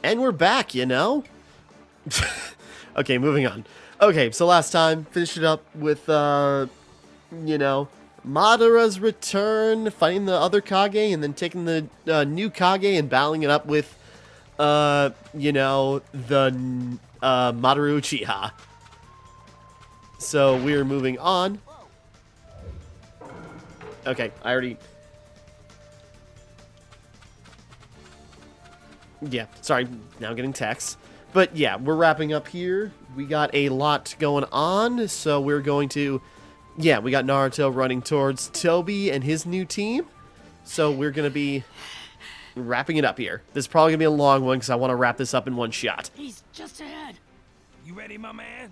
And we're back, you know? Okay, moving on. Okay, so last time, finished it up with, you know, Madara's return, fighting the other Kage, and then taking the new Kage and battling it up with, you know, the Madoru Uchiha. So we're moving on. Okay, I already... Yeah, sorry, now I'm getting texts. But yeah, we're wrapping up here. We got a lot going on, so we're going to... Yeah, we got Naruto running towards Toby and his new team. So we're going to be wrapping it up here. This is probably going to be a long one because I want to wrap this up in one shot. He's just ahead. You ready, my man?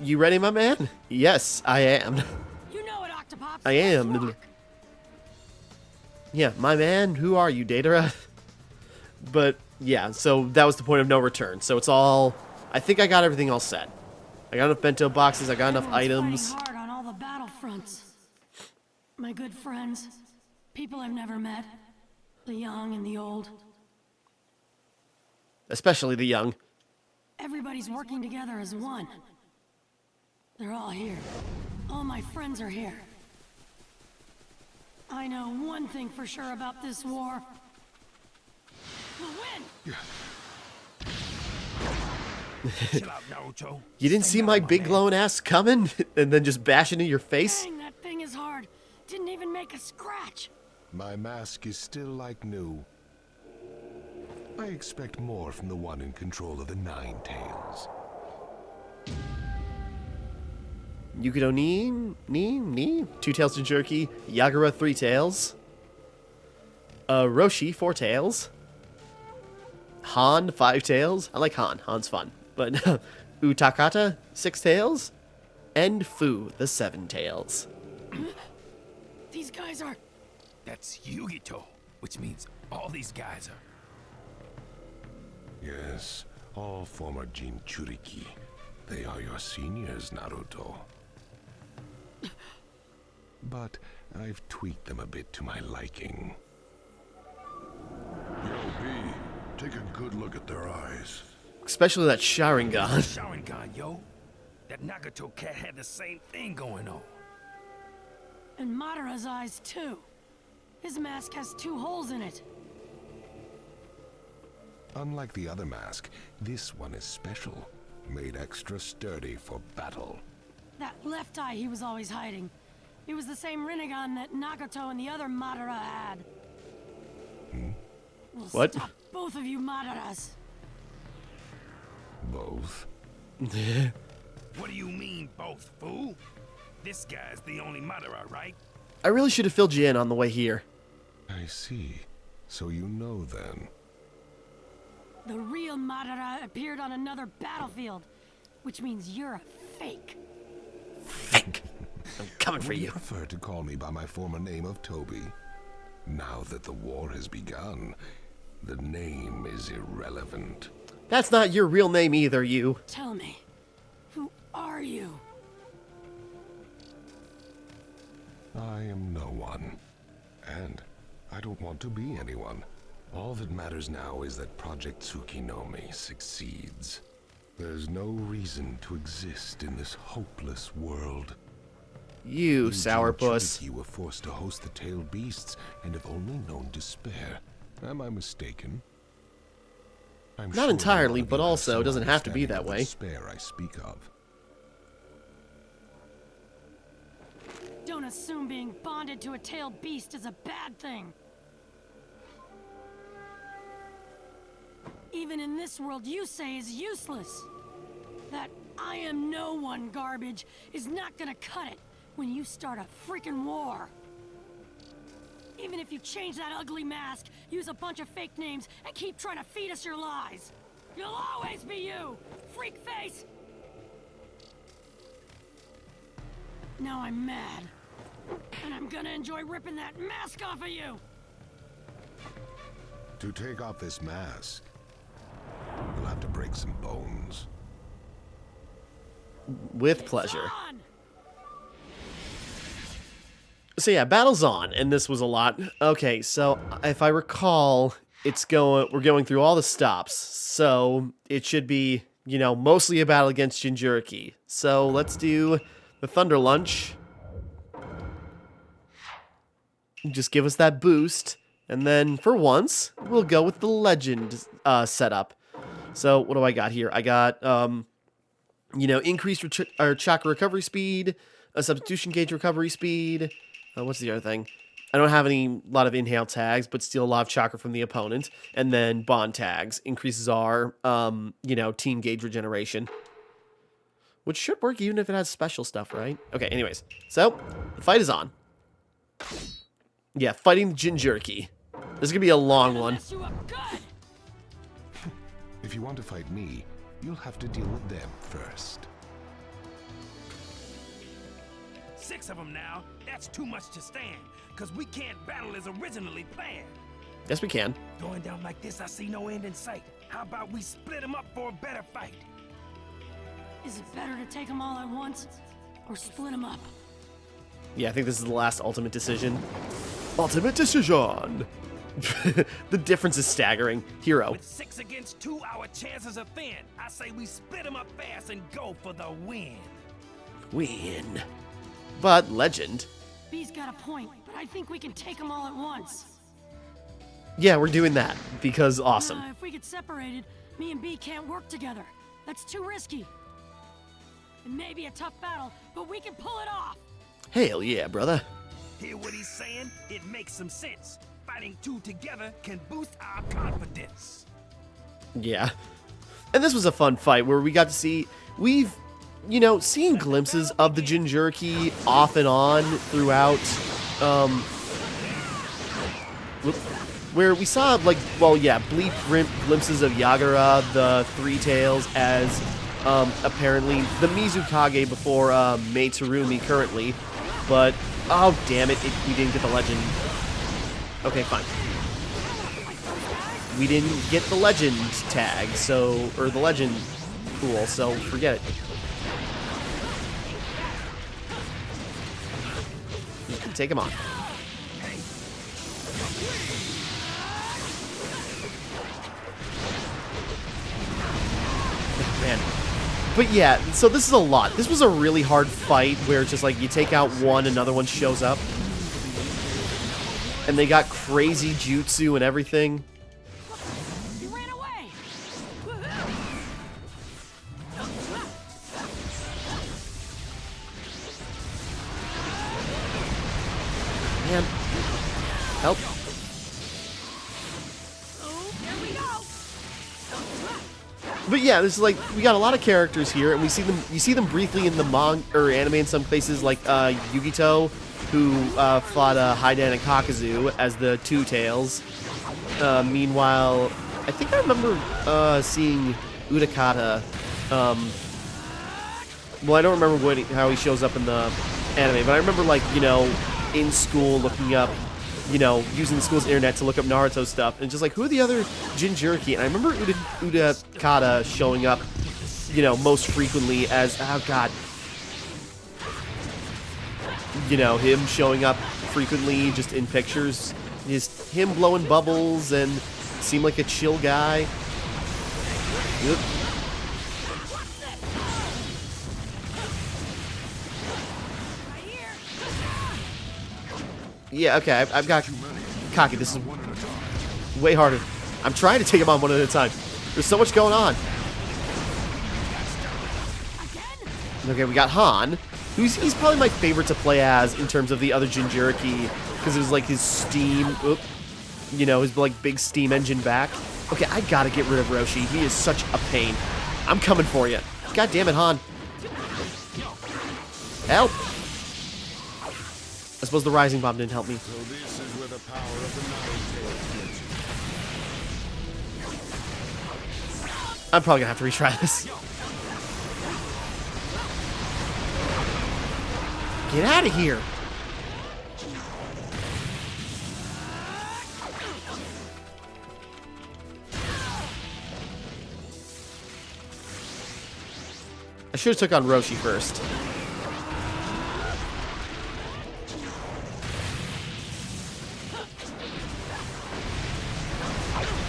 You ready, my man? Yes, I am. You know it, Octopops. I am. Yeah, my man, who are you, Datara? But, yeah, so that was the point of no return. So it's all... I think I got everything all set. I got enough bento boxes, I got enough items. Fighting hard on all the battlefronts. My good friends, people I've never met, the young and the old. Especially the young. Everybody's working together as one. They're all here. All my friends are here. I know one thing for sure about this war. We'll win! Chill out, Naruto. You didn't see my big glowing ass coming and then just bash into your face? Dang, that thing is hard. Didn't even make a scratch. My mask is still like new. I expect more from the one in control of the Nine Tails. Yukido ni, 2 tails to Jerky, Yagura 3 tails, Roshi 4 tails, Han 5 tails, I like Han, Han's fun, but Utakata 6 tails, and Fu the 7 tails. These guys are... That's Yugito, which means all these guys are... Yes, all former Jinchuriki. They are your seniors, Naruto. But I've tweaked them a bit to my liking. Yo, B, take a good look at their eyes. Especially that Sharingan. Sharingan, yo. That Nagato cat had the same thing going on. And Madara's eyes, too. His mask has 2 holes in it. Unlike the other mask, this one is special. Made extra sturdy for battle. That left eye he was always hiding. It was the same Rinnegan that Nagato and the other Madara had. We'll What? Stop both of you Madaras. Both? What do you mean, both, fool? This guy's the only Madara, right? I really should have filled you in on the way here. I see. So you know then. The real Madara appeared on another battlefield, which means you're a fake. Fake. I'm coming for Would you. prefer to call me by my former name of Toby. Now that the war has begun, the name is irrelevant. That's not your real name either, you. Tell me, who are you? I am no one. And I don't want to be anyone. All that matters now is that Project Tsukinome succeeds. There's no reason to exist in this hopeless world. You sourpuss. You were forced to host the tailed beasts and have only known despair. Am I mistaken? I'm Not sure entirely, none of but you have also some it doesn't have to be understanding that of way. the despair I speak of. Don't assume being bonded to a tailed beast is a bad thing. Even in this world you say is useless. That I am no one garbage is not gonna cut it when you start a freaking war. Even if you change that ugly mask, use a bunch of fake names, and keep trying to feed us your lies, you'll always be you, freak face! Now I'm mad. And I'm gonna enjoy ripping that mask off of you! To take off this mask, you'll have to break some bones. With pleasure. On! So yeah, battle's on, and this was a lot. Okay, so if I recall, we're going through all the stops, so it should be, you know, mostly a battle against Jinchuriki. So let's do the Thunder Lunch. Just give us that boost, and then for once, we'll go with the Legend setup. So what do I got here? I got, you know, increased chakra recovery speed, a substitution gauge recovery speed. What's the other thing? I don't have a lot of inhale tags, but steal a lot of chakra from the opponent. And then bond tags increases our, you know, team gauge regeneration. Which should work even if it has special stuff, right? Okay, anyways. So, the fight is on. Yeah, fighting Jinchuriki. This is gonna be a long one. Mess you up good. If you want to fight me, you'll have to deal with them first. 6 of them now. That's too much to stand, because we can't battle as originally planned. Yes, we can. Going down like this, I see no end in sight. How about we split them up for a better fight? Is it better to take them all at once or split them up? Yeah, I think this is the last ultimate decision. Ultimate decision! The difference is staggering. Hero. With 6 against 2, our chances are thin. I say we split them up fast and go for the win. Win. But Legend. B's got a point, but I think we can take them all at once. Yeah, we're doing that because awesome. If we get separated, me and B can't work together. That's too risky. It may be a tough battle, but we can pull it off. Hell yeah, brother. Hear what he's saying? It makes some sense. Fighting 2 together can boost our confidence. Yeah. And this was a fun fight where we got to see, we've, you know, seen glimpses of the Jinchuriki off and on throughout, where we saw, like, well, yeah, bleep glimpses of Yagura, the Three Tails, as, apparently the Mizukage before, Mei Terumi currently, but, oh, damn it, we didn't get the Legend. Okay, fine. We didn't get the Legend tag, so, or the Legend pool, so forget it. You can take him on. Man. But yeah, so this is a lot. This was a really hard fight where it's just like you take out one, another one shows up. And they got crazy jutsu and everything. He ran away. Man. Help. Oh, there we go. But yeah, this is like, we got a lot of characters here, and we see them, you see them briefly in the manga, or anime in some places, like Yugito, who fought Haidan and Kakazu as the Two Tails. Meanwhile, I think I remember seeing Utakata. Well, I don't remember how he shows up in the anime, but I remember, like, you know, in school looking up, you know, using the school's internet to look up Naruto stuff, and just like, who are the other Jinchuriki? And I remember Utakata showing up, you know, most frequently as, oh god, you know, him showing up frequently just in pictures, just him blowing bubbles and seemed like a chill guy. Yep. Yeah, okay, I've got Kaki. This is way harder. I'm trying to take him on one at a time. There's so much going on. Okay, we got Han. He's probably my favorite to play as in terms of the other Jinchuriki, because it was like his steam, you know, his like big steam engine back. Okay, I gotta get rid of Roshi. He is such a pain. I'm coming for you. God damn it, Han. Help! I suppose the Rising Bomb didn't help me. So this is where the power of the Nine I'm probably gonna have to retry this. Get out of here! I should have took on Roshi first.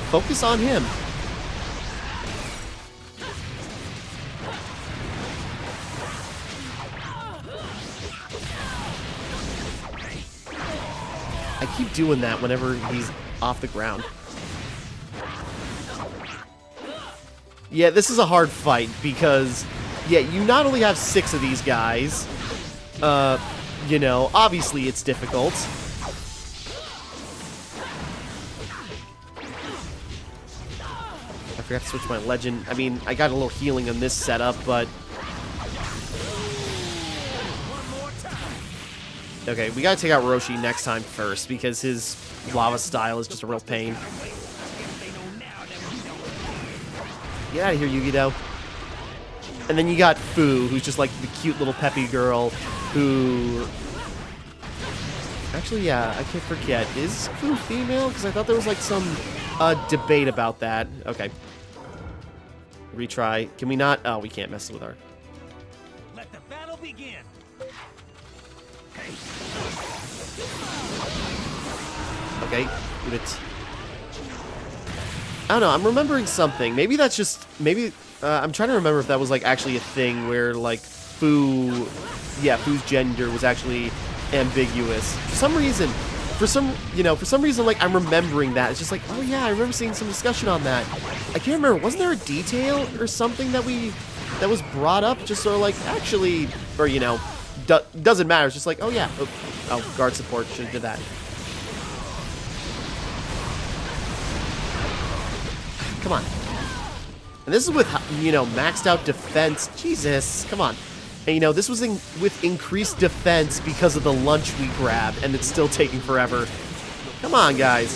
Focus on him. I keep doing that whenever he's off the ground. Yeah, this is a hard fight because, yeah, you not only have 6 of these guys, you know, obviously it's difficult. I forgot to switch my legend. I mean, I got a little healing on this setup, but... Okay, we gotta take out Roshi next time first, because his lava style is just a real pain. Get out of here, Yu-Gi-Oh! And then you got Fu, who's just like the cute little peppy girl who... Actually, yeah, I can't forget. Is Fu female? Because I thought there was like some debate about that. Okay. Retry. Can we not? Oh, we can't mess with her. Let the battle begin. Okay. Give it. I don't know. I'm remembering something. Maybe that's just... Maybe... I'm trying to remember if that was like actually a thing where like Fu... Yeah, Fu's gender was actually ambiguous. For some reason... For some reason, like, I'm remembering that. It's just like, oh yeah, I remember seeing some discussion on that. I can't remember. Wasn't there a detail or something that was brought up? Just sort of like, actually... Or, you know... doesn't matter. It's just like, oh yeah. Oh, guard support. Should have did that. Come on. And this is with, you know, maxed out defense. Jesus, come on. And, you know, this was with increased defense because of the lunch we grabbed, and it's still taking forever. Come on, guys.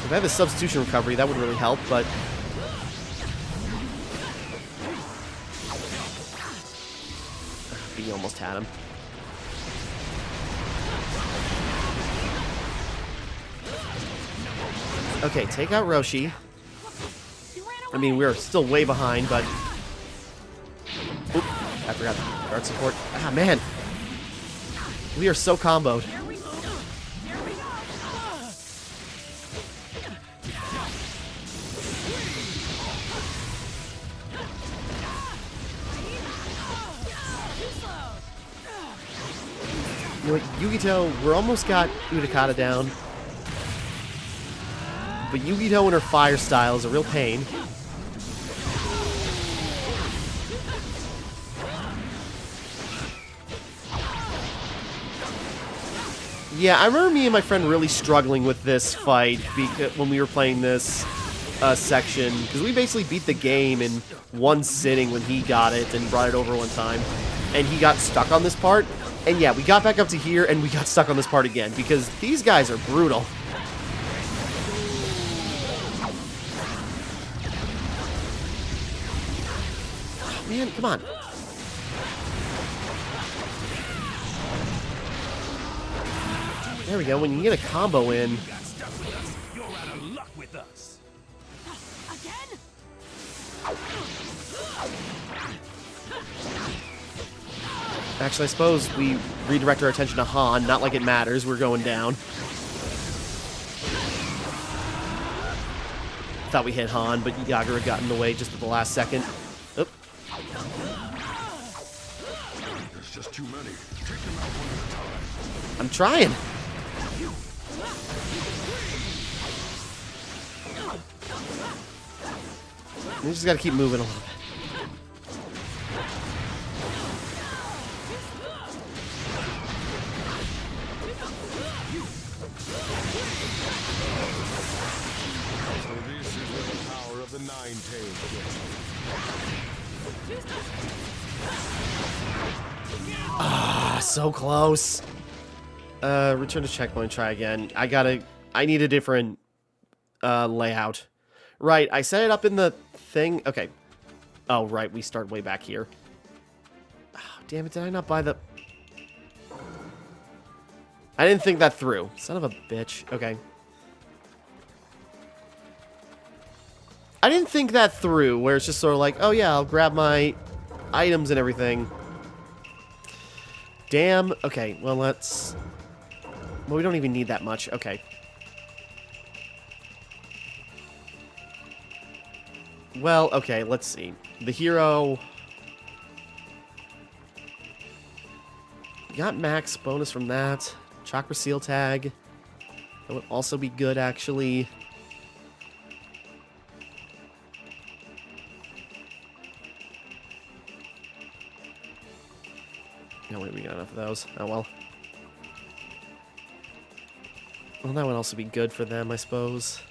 If I have a substitution recovery, that would really help, but... He almost had him. Okay, take out Roshi. I mean, we're still way behind, but... Oop, I forgot guard support. Ah, man. We are so comboed. You know what, Yu-Gi-Oh! We're almost got Utakata down. But Yu-Gi-Oh! And her fire style is a real pain. Yeah, I remember me and my friend really struggling with this fight when we were playing this section. Because we basically beat the game in one sitting when he got it and brought it over one time. And he got stuck on this part. And yeah, we got back up to here and we got stuck on this part again. Because these guys are brutal. Man, come on. There we go. When you get a combo in. You got stuck with us. You're out of luck with us. Again? Actually, I suppose we redirect our attention to Han. Not like it matters. We're going down. Thought we hit Han, but Yagura got in the way just at the last second. Oop. There's just too many. Take them out one at a time. I'm trying. We just gotta keep moving a little bit. So this is where the power of the Nine-Tailed gets me. Ah, so close. Return to checkpoint, try again. I need a different layout. Right, I set it up in the thing. Okay. Oh, right, we start way back here. Oh, damn it, did I not buy the... I didn't think that through. Son of a bitch. Okay. I didn't think that through, where it's just sort of like, oh yeah, I'll grab my items and everything. Damn. Okay, well, let's... Well, we don't even need that much. Okay. Well, okay, let's see. The hero... Got max bonus from that. Chakra Seal Tag. That would also be good, actually. No, wait, we got enough of those. Oh, well. Well, that would also be good for them, I suppose.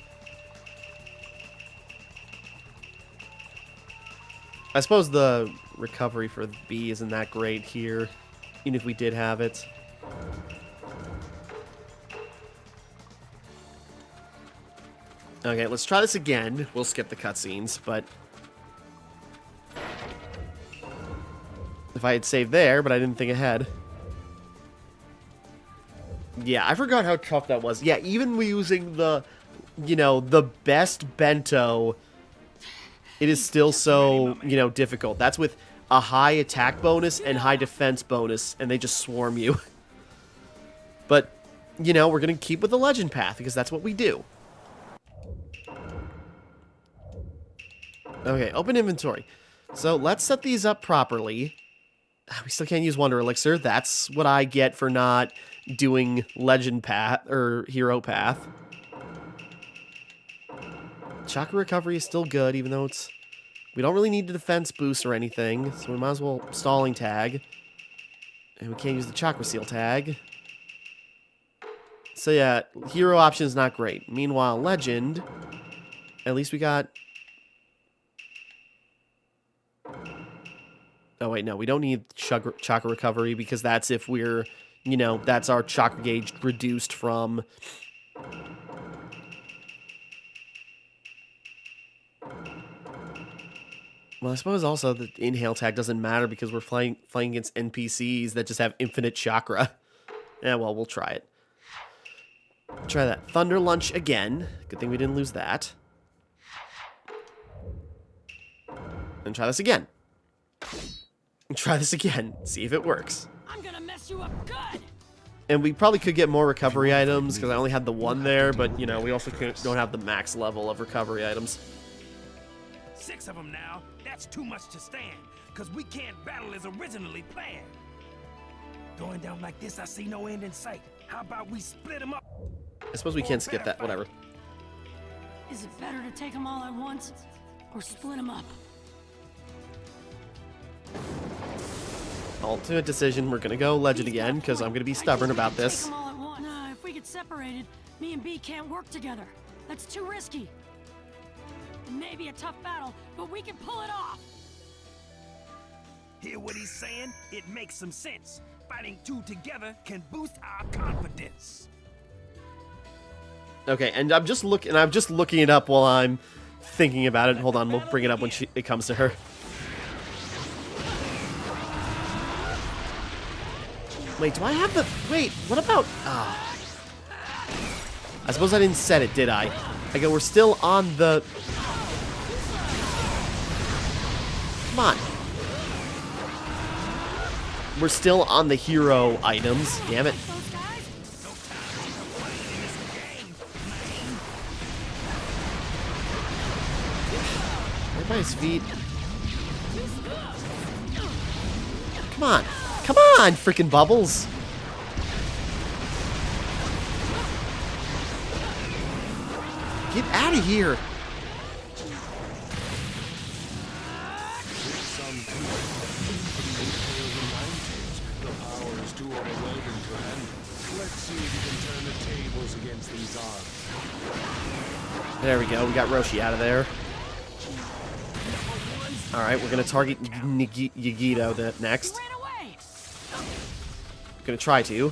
I suppose the recovery for the B isn't that great here, even if we did have it. Okay, let's try this again. We'll skip the cutscenes, but... If I had saved there, but I didn't think ahead. Yeah, I forgot how tough that was. Yeah, even using the, you know, the best bento, it is still so, you know, difficult. That's with a high attack bonus and high defense bonus, and they just swarm you. But, you know, we're going to keep with the legend path, because that's what we do. Okay, open inventory. So let's set these up properly. We still can't use Wonder Elixir. That's what I get for not doing Legend Path, or Hero Path. Chakra Recovery is still good, even though it's... We don't really need the defense boost or anything, so we might as well Stalling Tag. And we can't use the Chakra Seal Tag. So yeah, Hero option is not great. Meanwhile, Legend, at least we got... Oh, wait, no, we don't need Chakra Recovery because that's if we're, you know, that's our Chakra Gauge reduced from... Well, I suppose also the Inhale Tag doesn't matter because we're fighting against NPCs that just have infinite Chakra. Yeah, well, we'll try it. Try that. Thunder Lunch again. Good thing we didn't lose that. And try this again. And try this again. See if it works. I'm gonna mess you up good. And we probably could get more recovery items because I only had the one there, but you know, we also don't have the max level of recovery items. 6 of them now. That's too much to stand, because we can't battle as originally planned. Going down like this, I see no end in sight. How about we split them up? I suppose we can skip that, whatever. Is it better to take them all at once or split them up? Ultimate decision, we're gonna go Legend again, because I'm gonna be stubborn about this. Take them all at once. Nah, if we get separated, me and B can't work together. That's too risky. It may be a tough battle, but we can pull it off. Hear what he's saying? It makes some sense. Fighting 2 together can boost our confidence. Okay, and I'm just looking it up while I'm thinking about it. Hold on, we'll bring it up when it comes to her. Wait, do I have the... Wait, what about... Ah. I suppose I didn't set it, did I? Okay, we're still on the... Come on. We're still on the hero items. Damn it. Right by his feet. Come on. Come on, freaking Bubbles. Get out of here. Some people the power is too overwhelming to handle. Let's see if you can turn the tables against these odds. There we go. We got Roshi out of there. Alright, we're going to target Yagito next. Gonna try to.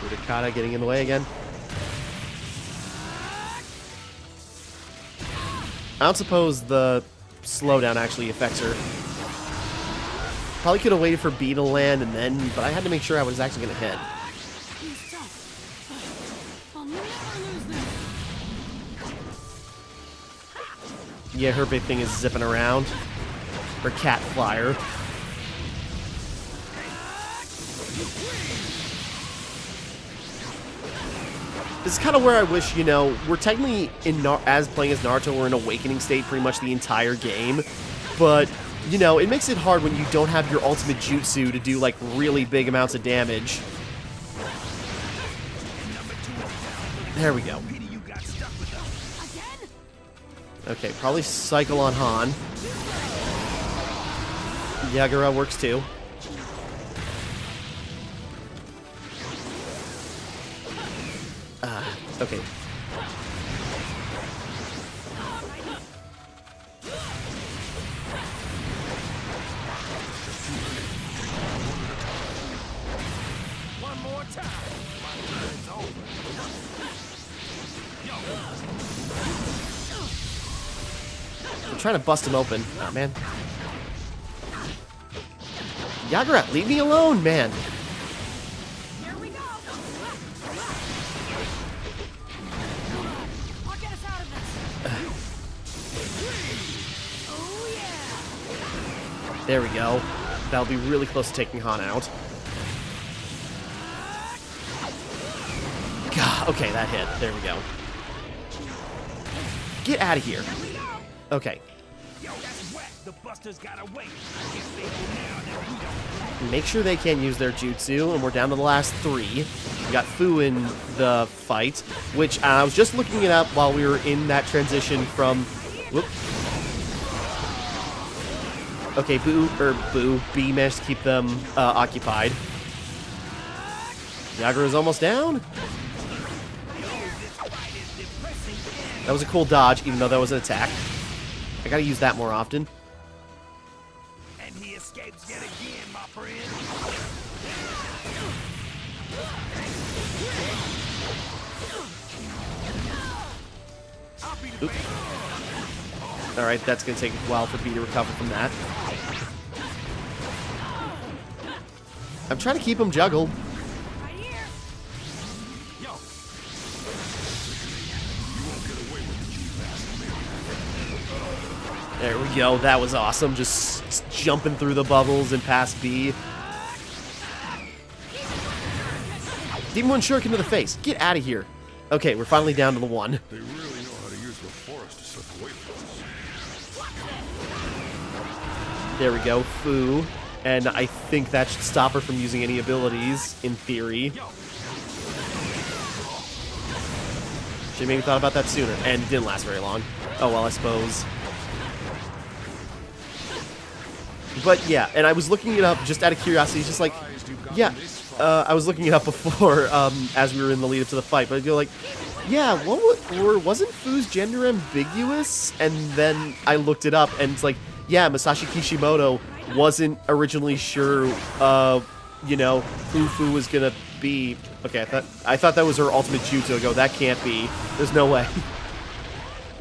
Urikata getting in the way again. I don't suppose the slowdown actually affects her. Probably could have waited for B to land and then, but I had to make sure I was actually gonna hit. Yeah, her big thing is zipping around. Her cat flyer. This is kind of where I wish, you know, we're technically as playing as Naruto, we're in awakening state pretty much the entire game, but you know, it makes it hard when you don't have your ultimate jutsu to do like really big amounts of damage. There we go. Okay, probably cycle on Han. Yagura works too. Okay. One more time. My turn's over. I'm trying to bust him open. Oh, man. Yagura, leave me alone, man. Here we go. I'll get us out of this. Oh yeah. There we go. That'll be really close to taking Han out. God, okay, that hit. There we go. Get out of here. Okay. Yo, that's whack. The Busters got away. I guess they know now that we don't. Make sure they can use their jutsu, and we're down to the last 3. We got Fu in the fight, which I was just looking it up while we were in that transition from... Whoop. Okay, B managed to keep them occupied. Yagura's almost down. That was a cool dodge, even though that was an attack. I gotta use that more often. And he escapes yet again, my friend. Oops. Alright, that's gonna take a while for B to recover from that. I'm trying to keep him juggled. Right here. Yo, There we go. That was awesome. Just jumping through the bubbles and past B. Demon Shuriken to the face. Get out of here. Okay, we're finally down to the 1. They really know how to use the forest to slip away from us. There we go. Fu. And I think that should stop her from using any abilities, in theory. Should maybe thought about that sooner. And it didn't last very long. Oh, well, I suppose. But yeah, and I was looking it up just out of curiosity, just like, yeah, I was looking it up before as we were in the lead up to the fight, but you're like, yeah, wasn't Fu's gender ambiguous? And then I looked it up, and it's like, yeah, Masashi Kishimoto wasn't originally sure, you know, who Fu was gonna be. Okay, I thought that was her ultimate jutsu. I go, that can't be. There's no way.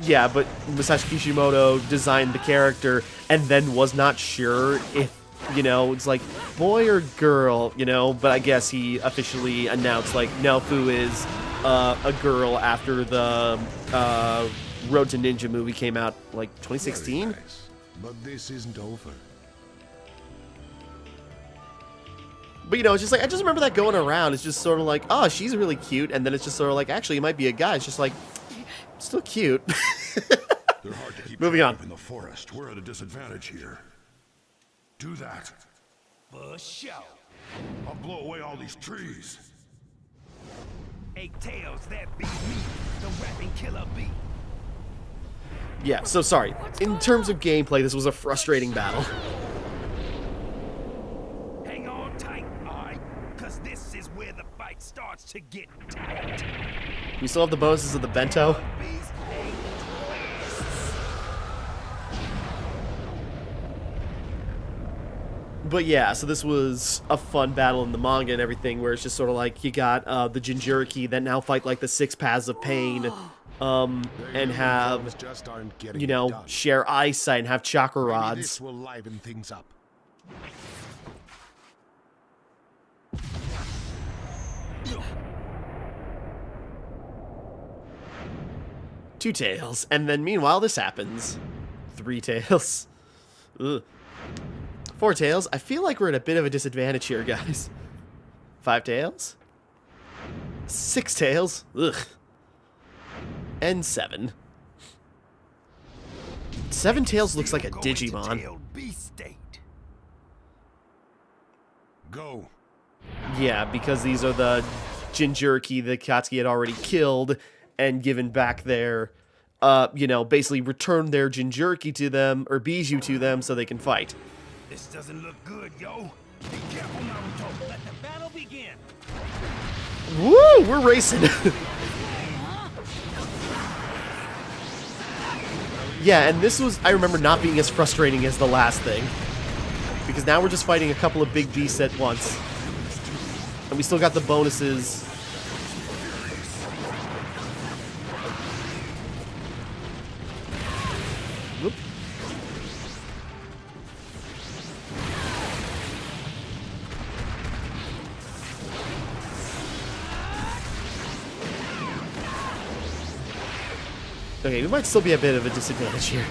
Yeah, but Masashi Kishimoto designed the character and then was not sure if, you know, it's like boy or girl, you know, but I guess he officially announced, like, no, Fu is a girl after the Road to Ninja movie came out, like, 2016? Very nice. But this isn't over. But, you know, it's just like, I just remember that going around. It's just sort of like, oh, she's really cute, and then it's just sort of like, actually, he might be a guy. It's just like, still cute. They're hard to keep Moving on. in the forest. We're at a disadvantage here. Do that. for sure. I'll blow away all these trees. Eight tails, that be me, the rapping killer bee. Yeah, so sorry. In terms of gameplay, this was a frustrating battle. Hang on tight, alright? Cause this is where the fight starts to get tight. We still have the bonuses of the bento. Bees ain't But yeah, so this was a fun battle in the manga and everything, where it's just sort of like you got the Jinchuriki that now fight like the 6 Paths of Pain, and have, Just aren't getting you know, it done. share eyesight and have chakra Maybe rods. this will liven things up. Two tails, and then meanwhile this happens. 3 tails. Ugh. 4 tails. I feel like we're at a bit of a disadvantage here, guys. 5 tails? 6 tails? Ugh. And 7. 7 tails looks like a Digimon. Go. Yeah, because these are the Jinchuriki that Katsuki had already killed and given back their, you know, basically returned their Jinchuriki to them, or Bijou to them, so they can fight. This doesn't look good, yo. Be careful, Naruto. Let the battle begin. Woo! We're racing. Yeah, and this was, I remember, not being as frustrating as the last thing. Because now we're just fighting a couple of big beasts at once. And we still got the bonuses. Whoop. Okay, we might still be a bit of a disadvantage here.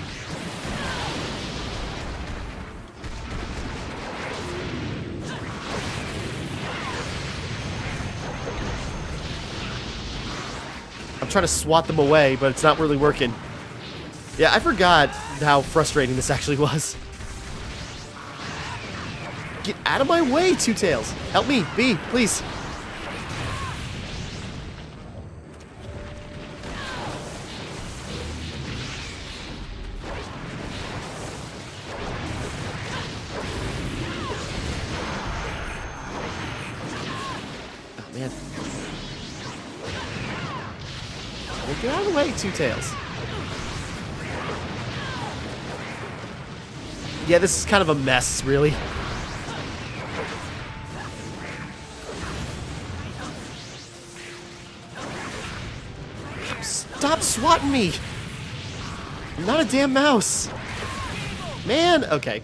I'm trying to swat them away, but it's not really working. Yeah, I forgot how frustrating this actually was. Get out of my way, Two Tails. Help me, B, please. Oh, man. Well, get out of the way, Two Tails. Yeah, this is kind of a mess, really. Stop swatting me! I'm not a damn mouse. Man, okay.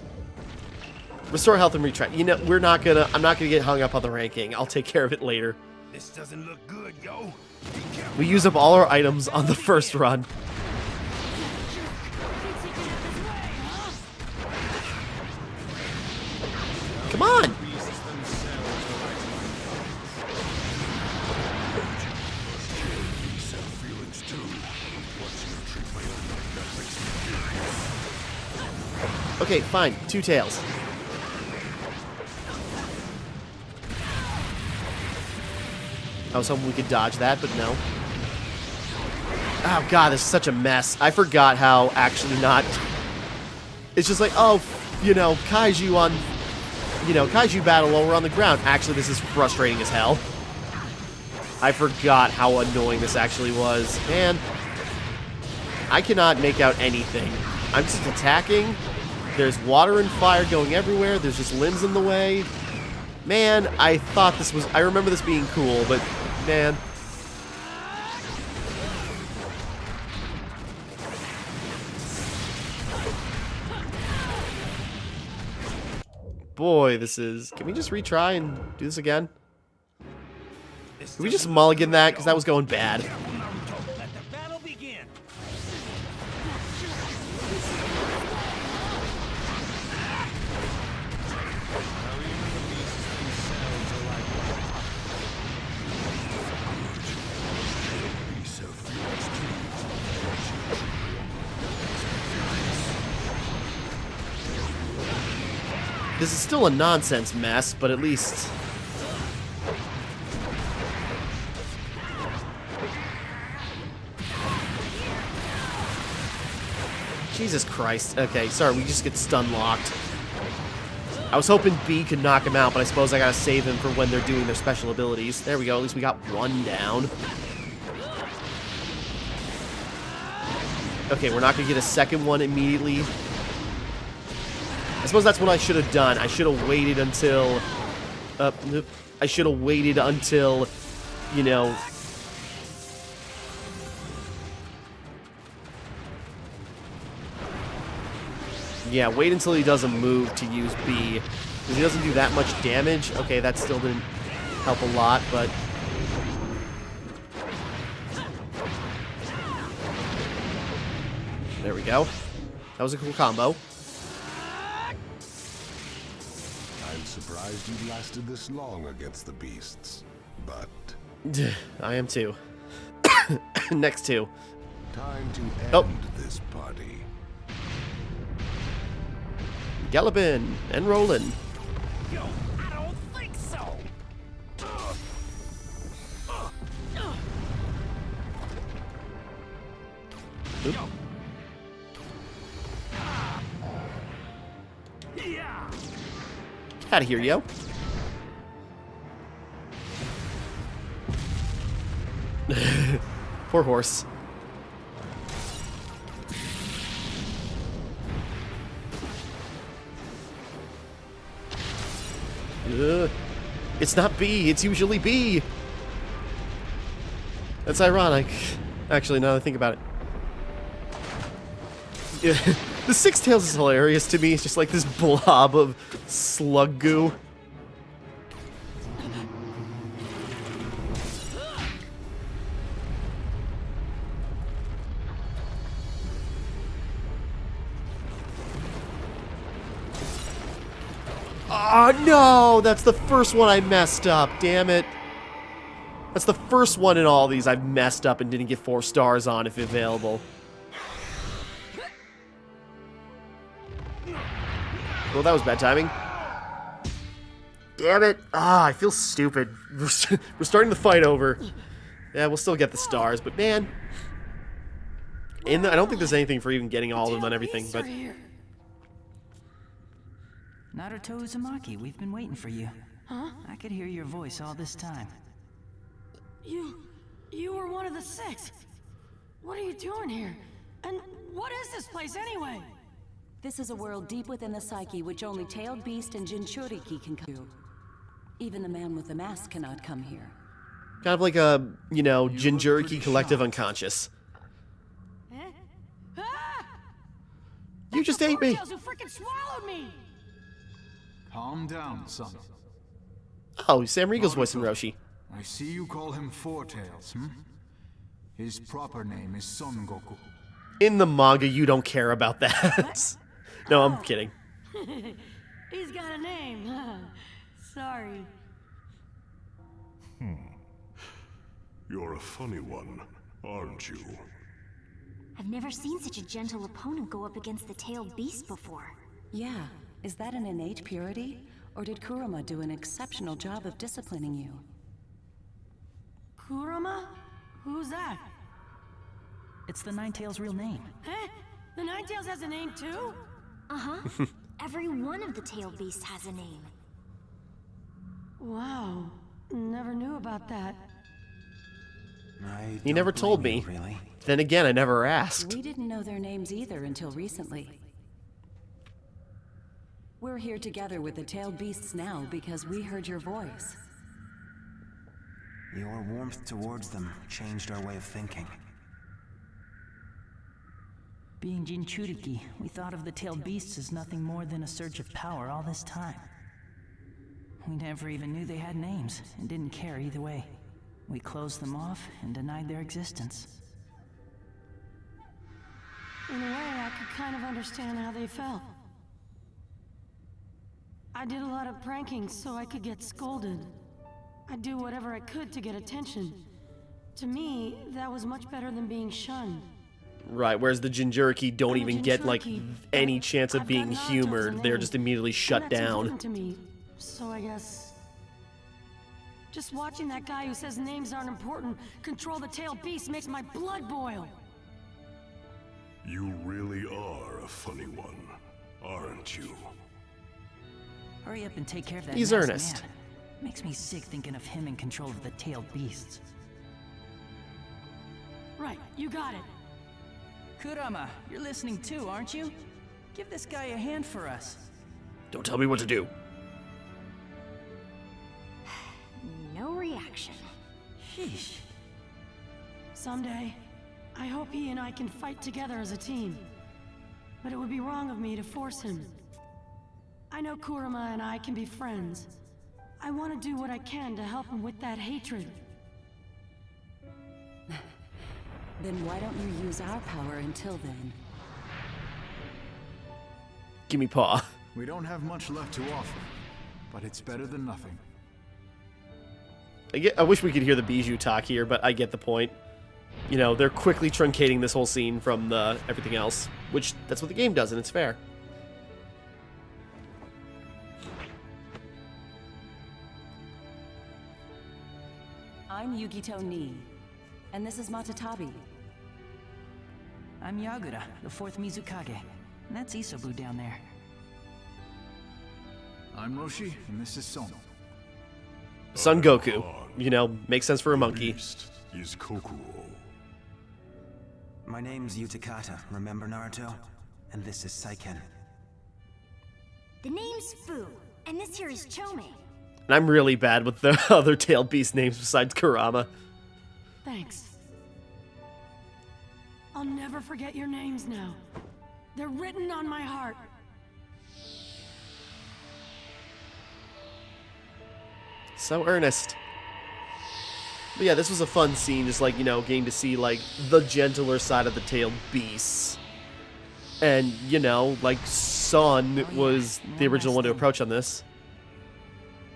Restore health and retry. You know, I'm not gonna get hung up on the ranking. I'll take care of it later. This doesn't look good, yo. We use up all our items on the first run. Come on! Okay, fine. Two Tails. I was hoping we could dodge that, but no. Oh god, this is such a mess. I forgot how actually not... It's just like, oh, you know, Kaiju on... You know, Kaiju battle while we're on the ground. Actually, this is frustrating as hell. I forgot how annoying this actually was. Man, I cannot make out anything. I'm just attacking. There's water and fire going everywhere. There's just limbs in the way. Man, I thought this was... I remember this being cool, but... Man. Boy, this is... Can we just retry and do this again? Can we just mulligan that? Because that was going bad. Let the battle begin. This is still a nonsense mess, but at least... Jesus Christ. Okay, sorry, we just get stun locked. I was hoping B could knock him out, but I suppose I gotta save him for when they're doing their special abilities. There we go, at least we got one down. Okay, we're not gonna get a second one immediately. I suppose that's what I should have done. I should have waited until... I should have waited until, you know... Yeah, wait until he doesn't move to use B. Because he doesn't do that much damage. Okay, that still didn't help a lot, but... There we go. That was a cool combo. I'll surprised you lasted this long against the beasts, but I am too. Next two. time to end Oh. this party. Galloping and rolling. Yo, I don't think so. Oop. Yo. Yeah. Out of here, yo. Poor horse. It's not B, it's usually B. That's ironic. Actually, now that I think about it. Yeah, the Six Tails is hilarious to me. It's just like this blob of slug goo. Oh no! That's the first one I messed up, damn it. That's the first one in all these I've messed up and didn't get 4 stars on if available. Well, that was bad timing. Damn it. Ah, I feel stupid. We're starting the fight over. Yeah, we'll still get the stars, but man. I don't think there's anything for even getting all of them on everything, but... Naruto Uzumaki, we've been waiting for you. Huh? I could hear your voice all this time. You were one of the 6. What are you doing here? And what is this place anyway? This is a world deep within the psyche which only Tailed Beast and Jinchuriki can come to. Even the man with the mask cannot come here. Kind of like a, you know, Jinchuriki collective unconscious. Eh? Ah! You just ate me! Tails who freaking swallowed me! Calm down, son. Oh, Sam Riegel's voicing Roshi. I see you call him Four Tails, hmm? His proper name is Son Goku. In the manga, you don't care about that. No, I'm kidding. He's got a name. Sorry. You're a funny one, aren't you? I've never seen such a gentle opponent go up against the tailed beast before. Yeah, is that an innate purity? Or did Kurama do an exceptional job of disciplining you? Kurama? Who's that? It's the Ninetales' real name. Eh? The Ninetales has a name too? Uh-huh. Every one of the tailed beasts has a name. Wow. Never knew about that. He never told me. Really? Then again, I never asked. We didn't know their names either until recently. We're here together with the Tailed Beasts now because we heard your voice. Your warmth towards them changed our way of thinking. Being Jinchuriki, we thought of the tailed beasts as nothing more than a surge of power all this time. We never even knew they had names, and didn't care either way. We closed them off and denied their existence. In a way, I could kind of understand how they felt. I did a lot of pranking so I could get scolded. I'd do whatever I could to get attention. To me, that was much better than being shunned. Right, whereas the Jinchuriki don't I'm a even get, like, Jinchuriki, any but chance of I've being got Naruto as a humored. They're name, just immediately shut and that's down. important to me. So I guess... just watching that guy who says names aren't important control the tailed beast makes my blood boil. You really are a funny one, aren't you? Hurry up and take care of that He's masked earnest. man. Makes me sick thinking of him in control of the tailed beasts. Right, you got it. Kurama, you're listening too, aren't you? Give this guy a hand for us. Don't tell me what to do. No reaction. Sheesh. Someday, I hope he and I can fight together as a team. But it would be wrong of me to force him. I know Kurama and I can be friends. I want to do what I can to help him with that hatred. Then why don't you use our power until then? Give me paw. We don't have much left to offer. but it's better than nothing. I wish we could hear the Bijou talk here, but I get the point. You know, they're quickly truncating this whole scene from everything else, which that's what the game does, and it's fair. I'm Yugito Nii, and this is Matatabi. I'm Yagura, the fourth Mizukage. And that's Isobu down there. I'm Roshi, and this is Son. Son Goku. You know, makes sense for a monkey. Beast is Kokuo. My name's Utakata, remember Naruto? And this is Saiken. The name's Fu, and this here is Chome. And I'm really bad with the other tailed beast names besides Kurama. Thanks. I'll never forget your names now. They're written on my heart. So earnest. But yeah, this was a fun scene, just like, you know, getting to see, like, the gentler side of the tailed beasts. And, you know, like, Son was the original one to approach on this.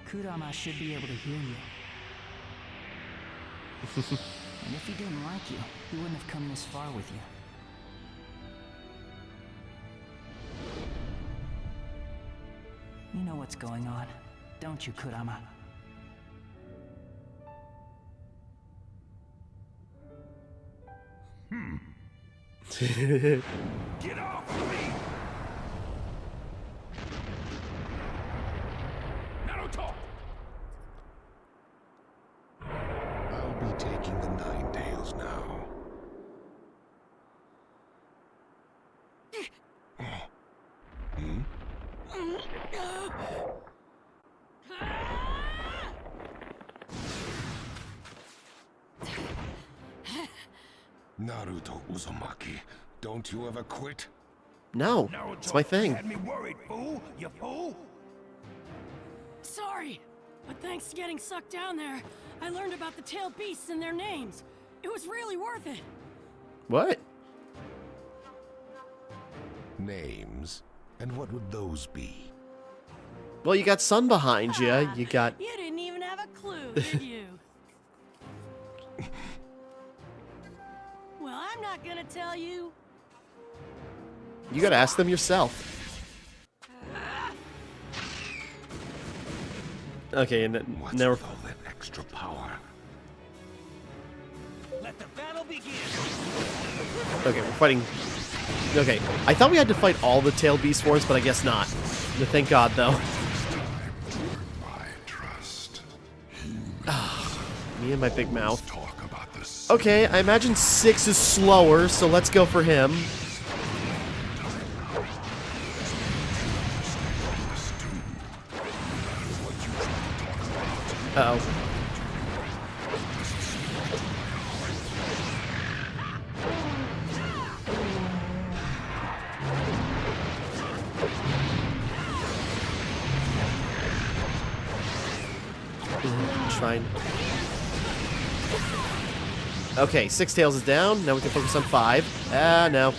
Kurama should be able to hear you. And if he didn't like you, he wouldn't have come this far with you. You know what's going on, don't you, Kurama? Get off of me! Naruto! I'll be taking the Nine Tails now. Naruto Uzumaki, don't you ever quit? No, Naruto, it's my thing. you had me worried, fool! You fool! Sorry, but thanks to getting sucked down there, I learned about the tailed beasts and their names. It was really worth it. What? Names? And what would those be? Well, you got Son behind you. You got... You didn't even have a clue, did you? Well, I'm not gonna tell you. You gotta ask them yourself. Okay, and then What's now with all that extra power? Let the battle begin! okay, we're fighting. Okay, I thought we had to fight all the tailed beast forms, but I guess not. Thank God, though. My trust. Me and my big mouth. Talk about this. Okay, I imagine 6 is slower, so let's go for him. Uh-oh. Trying. Okay, 6 tails is down. Now we can focus on 5. Ah, no.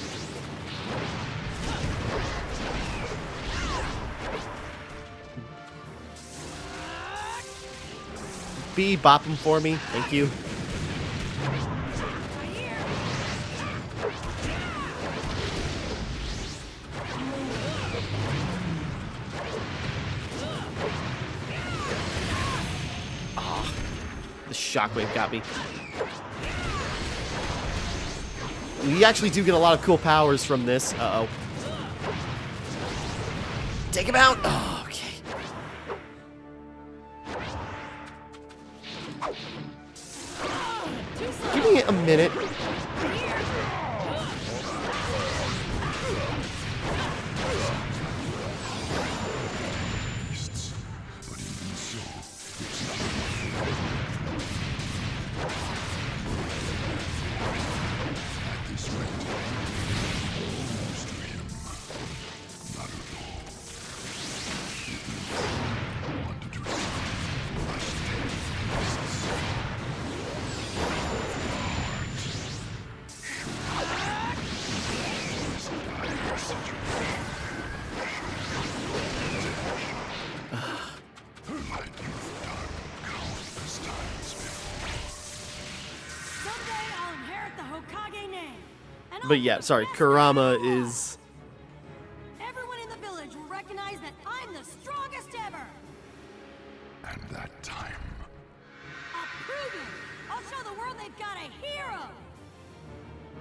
Bop him for me. Thank you. Ah, the shockwave got me. We actually do get a lot of cool powers from this. Uh-oh. Take him out! Oh, okay. Give me a minute. Beasts, but even so, it's not. At this rate, lose to him. Naruto. Want to do something for us beasts? But yeah, sorry, Kurama is... Everyone in the village will recognize that I'm the strongest ever. And that time. I'll prove it. I'll show the world they've got a hero.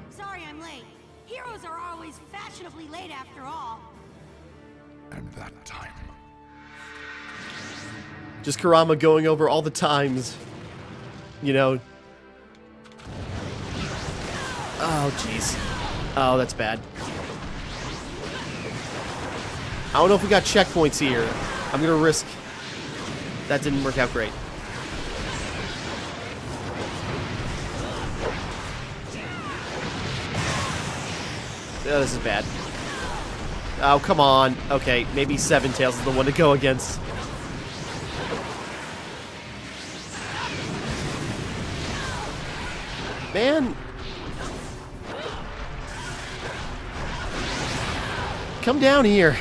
Sorry I'm late. Heroes are always fashionably late after all. And that time. Just Kurama going over all the times. You know. Oh, jeez. Oh, that's bad. I don't know if we got checkpoints here. I'm gonna risk... That didn't work out great. Oh, this is bad. Oh, come on. Okay, maybe Seven Tails is the one to go against. Man. Come down here.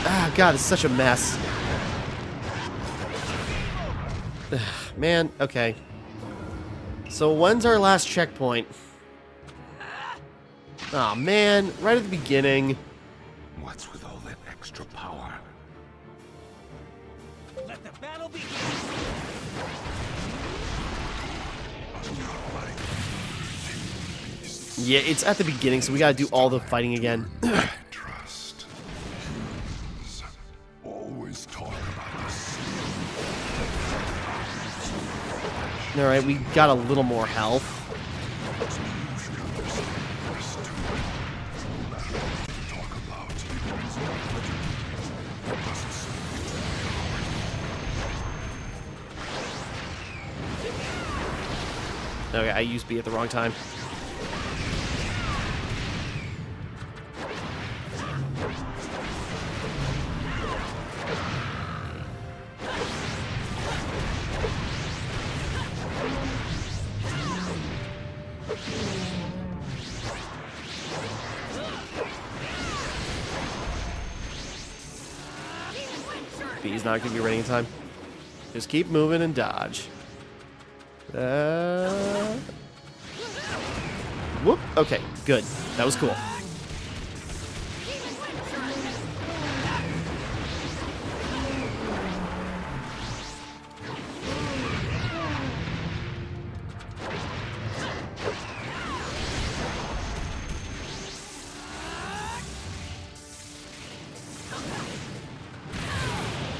Ah, God, it's such a mess. Ugh, man, okay. So when's our last checkpoint? Aw, man, right at the beginning. What's with all that extra power? Let the battle begin. Yeah, it's at the beginning, so we gotta do all the fighting again. Trust. Humans always talk about this. Alright, we got a little more health. Okay, I used B at the wrong time. B's not going to be ready in time. Just keep moving and dodge. Whoop. Okay, good. That was cool.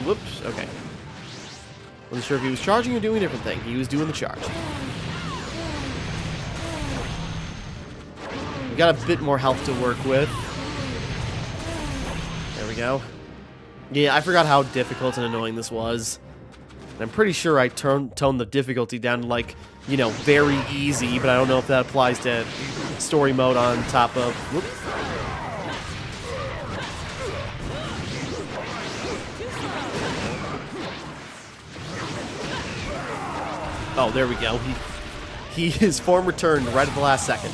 Whoops. Okay. Wasn't sure if he was charging or doing a different thing. He was doing the charge. We got a bit more health to work with. There we go. Yeah, I forgot how difficult and annoying this was. And I'm pretty sure I toned the difficulty down to, like, you know, very easy, but I don't know if that applies to story mode on top of... Whoop. Oh, there we go. His form returned right at the last second.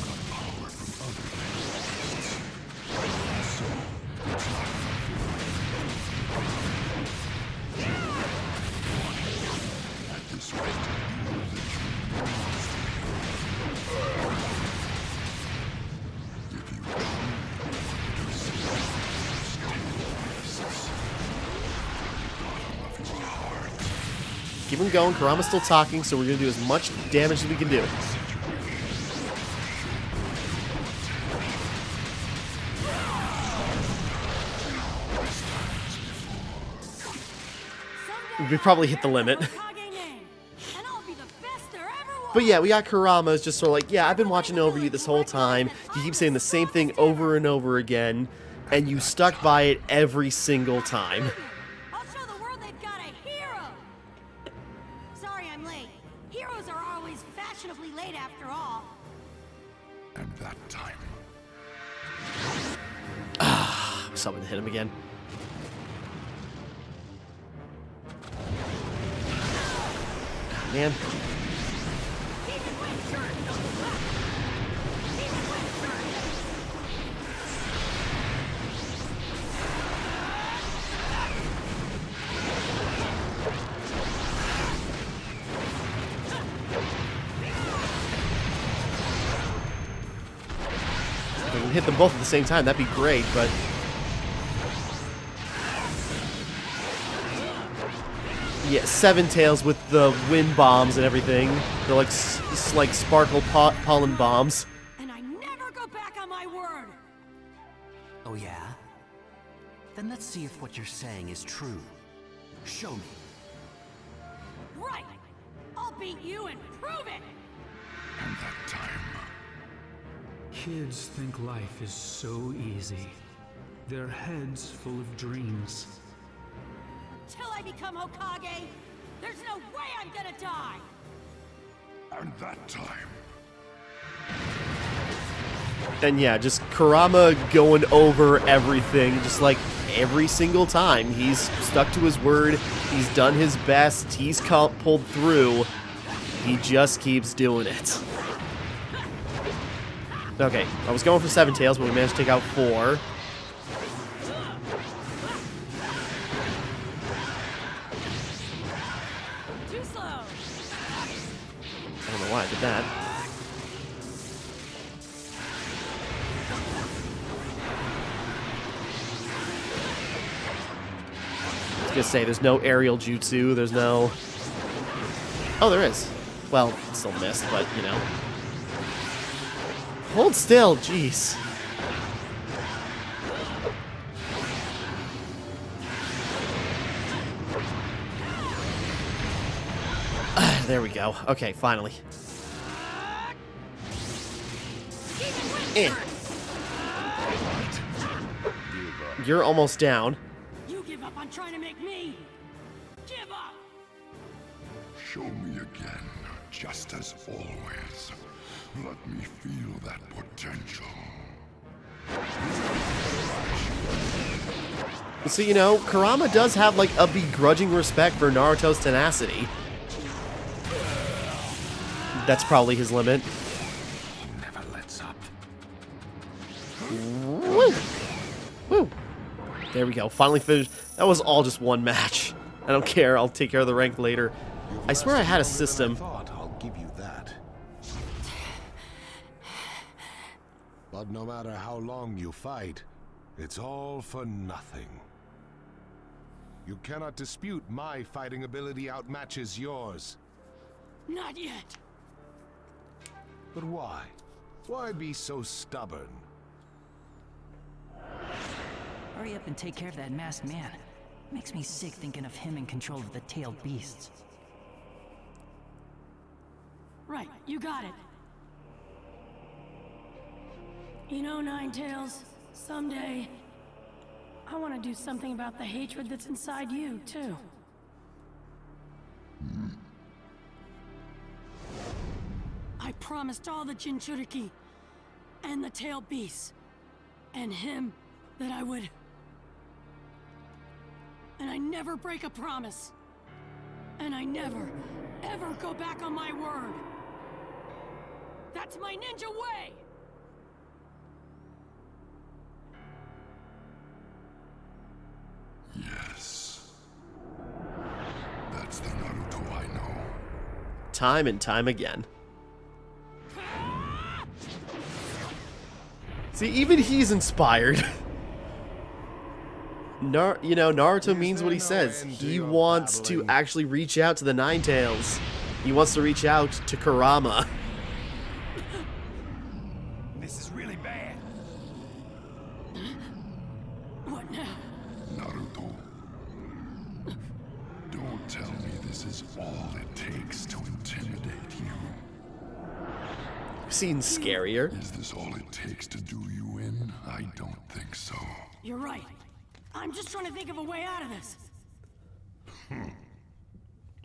Keep him going. Kurama's still talking, so we're going to do as much damage as we can do. We probably hit the limit. But yeah, we got Kurama's just sort of like, yeah, I've been watching over you this whole time. You keep saying the same thing over and over again, and you stuck by it every single time. I'll show the world they've got a hero. Sorry I'm late. Heroes are always fashionably late after all. And that time. Ah, someone hit him again. Ah, man. hit them both at the same time, that'd be great, but... Yeah, Seven Tails with the wind bombs and everything. They're like, like sparkle pollen bombs. And I never go back on my word! Oh yeah? Then let's see if what you're saying is true. Show me. Right! I'll beat you and prove it! And that time... Kids think life is so easy. Their heads full of dreams. Till I become Hokage, there's no way I'm gonna die! And that time... And yeah, just Kurama going over everything, just like every single time. He's stuck to his word, he's done his best, he's pulled through. He just keeps doing it. Okay, I was going for 7 Tails, but we managed to take out 4. Too slow! I don't know why I did that. I was gonna say, there's no aerial jutsu, there's no... Oh, there is. Well, still missed, but, you know. Hold still, jeez. There we go. Okay, finally. You're almost down. You give up on trying to make me give up! Show me again, just as always. Let me feel that potential. So, you know, Kurama does have, like, a begrudging respect for Naruto's tenacity. That's probably his limit. He never lets up. Woo! Woo! There we go. Finally finished. That was all just one match. I don't care. I'll take care of the rank later. I swear I had a system. I'll give you that. But no matter how long you fight, it's all for nothing. You cannot dispute my fighting ability outmatches yours. Not yet! But why? Why be so stubborn? Hurry up and take care of that masked man. Makes me sick thinking of him in control of the tailed beasts. Right, you got it. You know, Nine Tails, someday, I want to do something about the hatred that's inside you, too. I promised all the Jinchuriki, and the tailed beasts, and him, that I would... And I never break a promise. And I never, ever go back on my word. That's my ninja way! Yes. That's the Naruto I know. Time and time again. See, even he's inspired. You know, Naruto means what he says. He wants to actually reach out to the Nine Tails. He wants to reach out to Kurama. This is really bad. What now? Naruto. Don't tell me this is all it takes to intimidate you. Seems scarier. Is this all it takes to do you in? I don't think so. You're right. I'm just trying to think of a way out of this.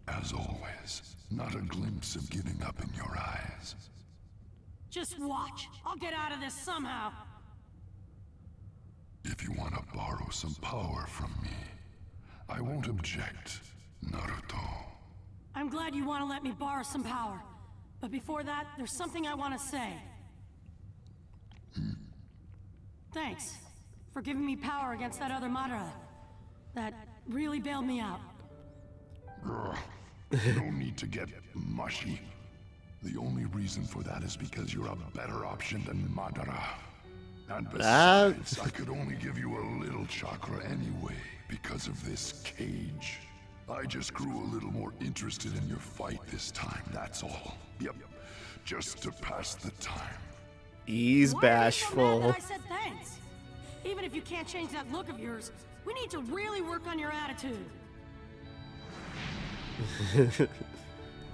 As always, not a glimpse of giving up in your eyes. Just watch. I'll get out of this somehow. If you want to borrow some power from me, I won't object, Naruto. I'm glad you want to let me borrow some power. But before that, there's something I want to say. Thanks for giving me power against that other Madara. That really bailed me out. No need to get mushy. The only reason for that is because you're a better option than Madara. And besides, I could only give you a little chakra anyway, because of this cage. I just grew a little more interested in your fight this time, that's all. Yep, just to pass the time. He's bashful. Why are you so mad that I said thanks? Even if you can't change that look of yours, we need to really work on your attitude.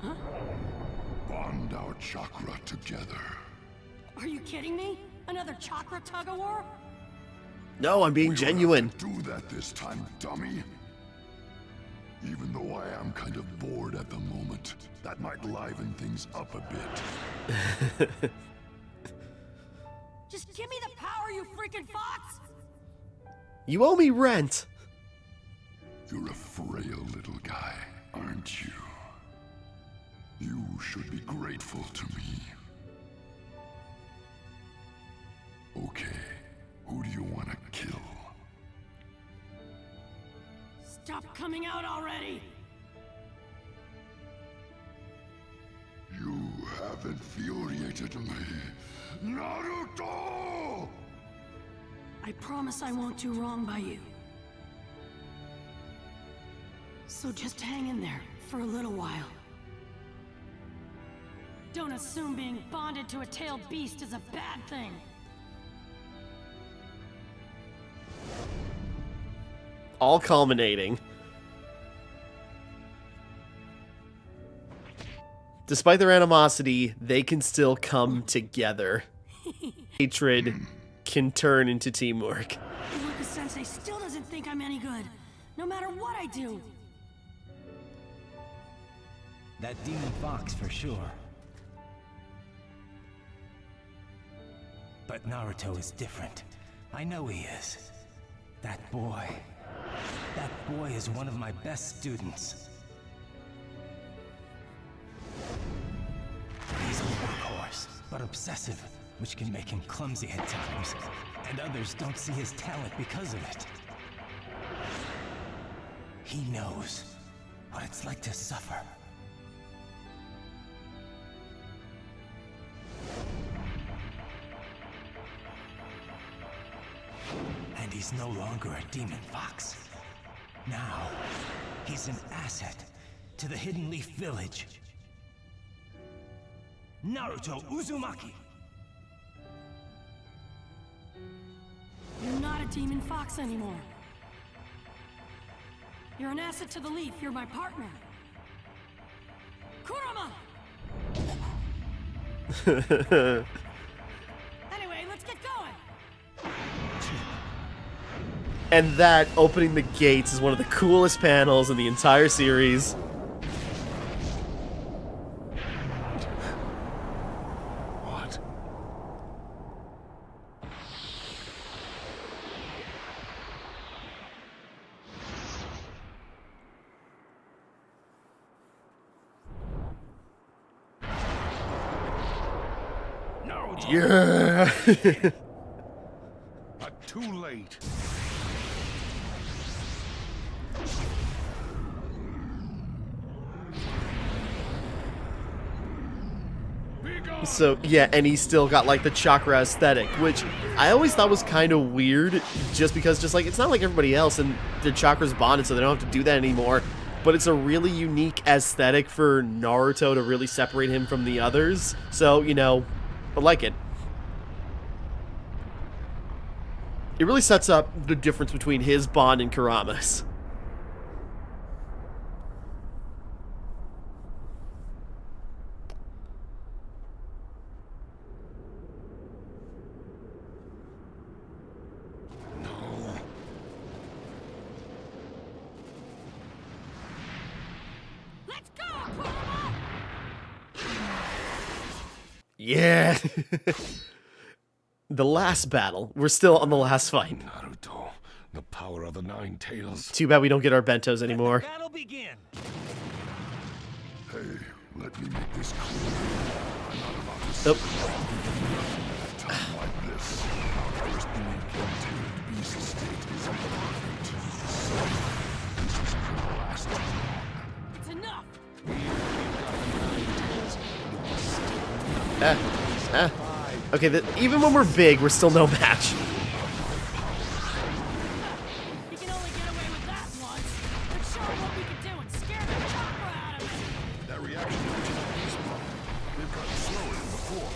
Huh? Bond our chakra together. Are you kidding me? Another chakra tug-of-war? No, I'm being genuine. Do that this time, dummy. Even though I am kind of bored at the moment, that might liven things up a bit. Just give me the power, you freaking fox! You owe me rent. You're a frail little guy, aren't you? You should be grateful to me. Okay, who do you want to kill? Stop coming out already! You have infuriated me, Naruto! I promise I won't do wrong by you. So just hang in there for a little while. Don't assume being bonded to a tailed beast is a bad thing. All culminating. Despite their animosity, they can still come together. Hatred can turn into teamwork. Iruka-sensei still doesn't think I'm any good, no matter what I do. That demon fox for sure. But Naruto is different. I know he is. That boy is one of my best students. He's a workhorse, but obsessive, which can make him clumsy at times. And others don't see his talent because of it. He knows what it's like to suffer. And he's no longer a demon fox. Now, he's an asset to the Hidden Leaf Village. Naruto Uzumaki! You're not a demon fox anymore. You're an asset to the Leaf. You're my partner. Kurama! Anyway, let's get going. And that opening the gates is one of the coolest panels in the entire series. What? Yeah. But too late. So, yeah, and he's still got, like, the chakra aesthetic, which I always thought was kind of weird, just because, it's not like everybody else, and their chakra's bonded, so they don't have to do that anymore, but it's a really unique aesthetic for Naruto to really separate him from the others, so, I like it. It really sets up the difference between his bond and Kurama's. Yeah. The last battle. We're still on the last fight. Naruto, the power of the Nine Tails. Too bad we don't get our bentos anymore. Battle begin. Hey, let me make this clear. I'm not about to sit at a time like this. Our first being contained beast state is imperfect. So, this is the last time. It's enough. We've got the Nine Tails. Okay, even when we're big, we're still no match. You can only get away with that once. Let's show him what we can do and scare the chopper out of him. That reaction to the beast bomb. We've gotten slower than before.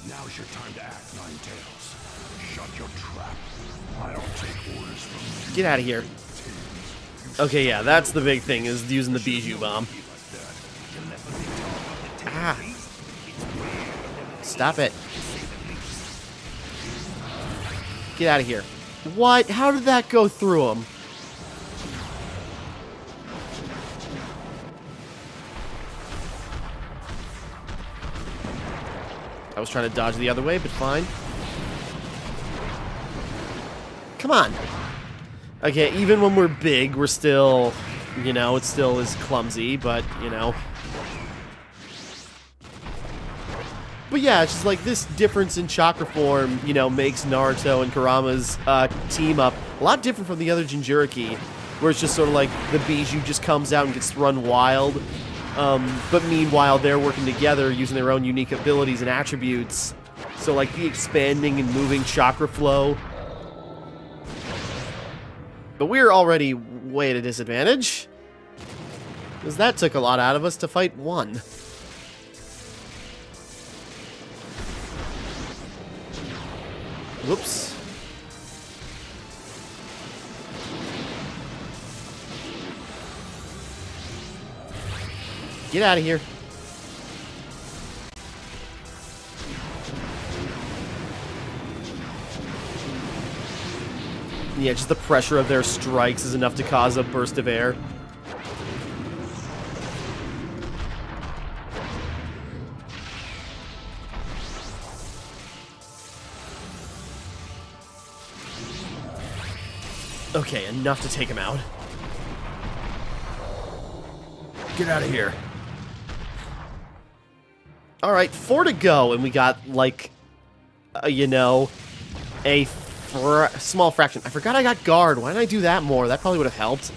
Now's your time to act, Ninetales. Shut your trap. I don't take orders from you. Get out of here. Okay, yeah, that's the big thing, is using the Bijou Bomb. Ah. Stop it. Get out of here. What? How did that go through him? I was trying to dodge the other way, but fine. Come on. Okay, even when we're big, we're still, you know, it still is clumsy, but, you know. But yeah, it's just like this difference in chakra form, you know, makes Naruto and Kurama's team up a lot different from the other Jinchuriki, where it's just sort of like the Bijou just comes out and gets run wild. But meanwhile, they're working together using their own unique abilities and attributes. So like the expanding and moving chakra flow. But we're already way at a disadvantage, because that took a lot out of us to fight one. Whoops. Get out of here. Yeah, just the pressure of their strikes is enough to cause a burst of air. Okay, enough to take him out. Get out of here. Alright, 4 to go, and we got, like, you know, a small fraction. I forgot I got guard. Why didn't I do that more? That probably would have helped.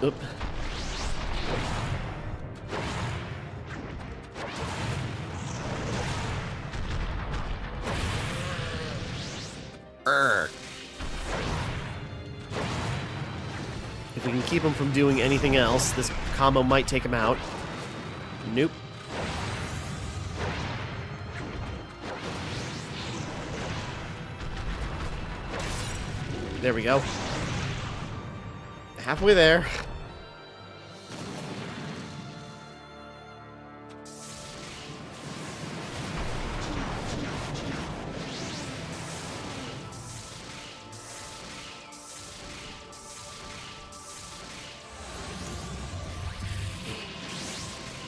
Oop. If we can keep him from doing anything else, this combo might take him out. Nope. There we go. Halfway there.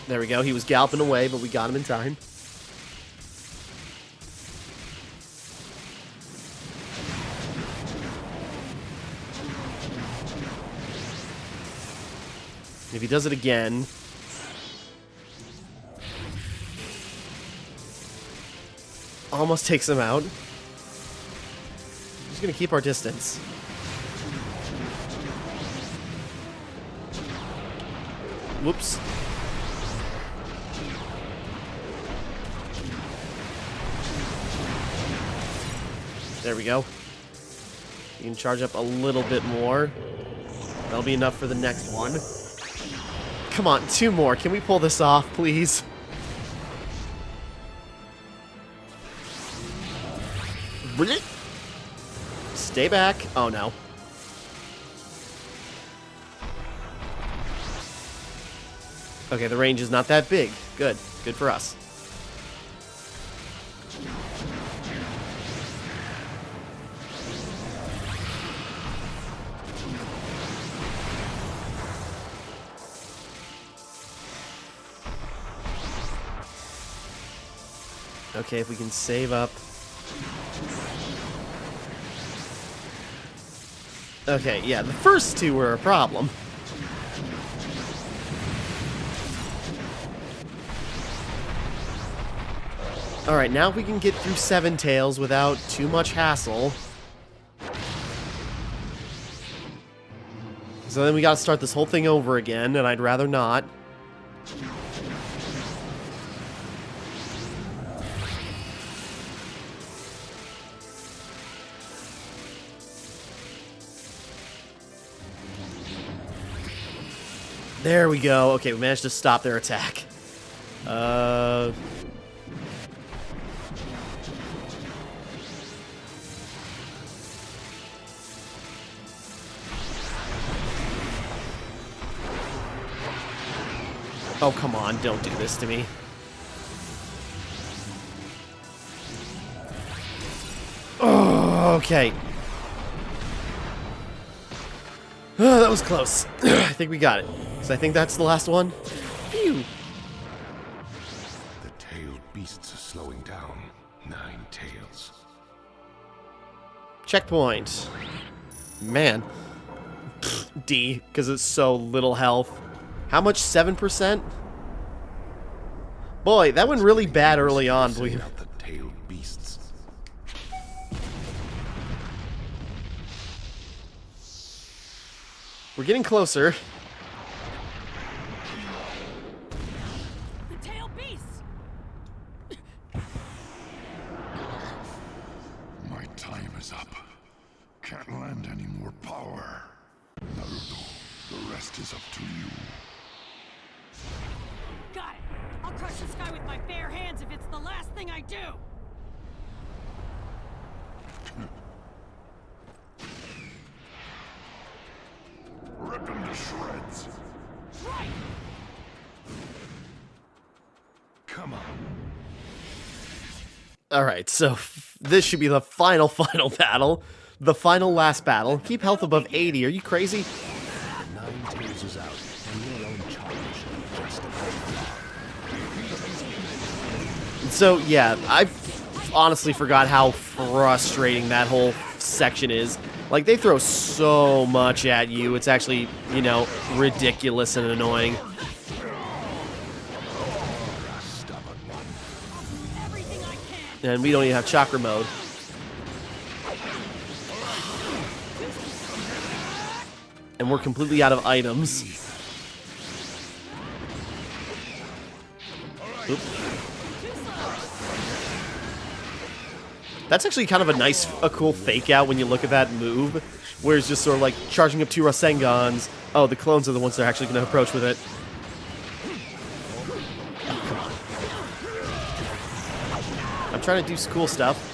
There we go. He was galloping away, but we got him in time. If he does it again... Almost takes him out. Just gonna keep our distance. Whoops. There we go. You can charge up a little bit more. That'll be enough for the next one. Come on, 2 more. Can we pull this off, please? Stay back. Oh, no. Okay, the range is not that big. Good. Good for us. Okay, if we can save up. Okay, yeah, the first 2 were a problem. Alright, now we can get through 7 tails without too much hassle. So then we gotta start this whole thing over again, and I'd rather not. There we go. Okay, we managed to stop their attack. Oh, come on, don't do this to me. Oh, okay. Oh, that was close. I think we got it. So I think that's the last one. Phew. The tailed beasts are slowing down. 9 tails. Checkpoint. Man. D, because it's so little health. How much? 7%? Boy, that went really bad early on. The tailed beasts. We're getting closer. The tail beasts. My time is up. Can't lend any more power. Naruto, the rest is up to you. Got it. I'll crush this guy with my bare hands if it's the last thing I do. Rip him to shreds. Right. Come on. Alright, so this should be the final battle. The final last battle. Keep health above 80. Are you crazy? 9 tails is out, and your own charge just So, yeah, I honestly forgot how frustrating that whole section is. Like, they throw so much at you, it's actually, you know, ridiculous and annoying. And we don't even have chakra mode. And we're completely out of items. Oop. That's actually kind of a cool fake out when you look at that move, where it's just sort of like charging up 2 Rasengans. Oh, the clones are the ones that are actually going to approach with it. Oh, come on. I'm trying to do some cool stuff.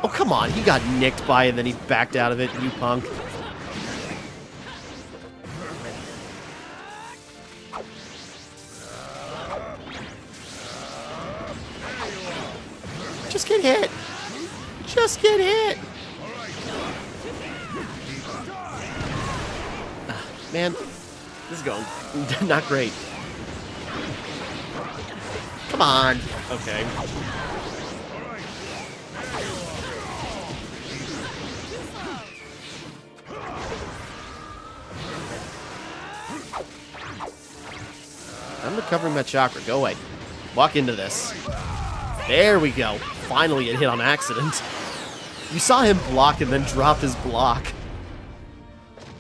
Oh, come on. He got nicked by it, and then he backed out of it, you punk. Just get hit. Just get hit. Man, this is going not great. Come on. Okay. I'm recovering my chakra. Go away. Walk into this. There we go. Finally it hit on accident. You saw him block and then drop his block.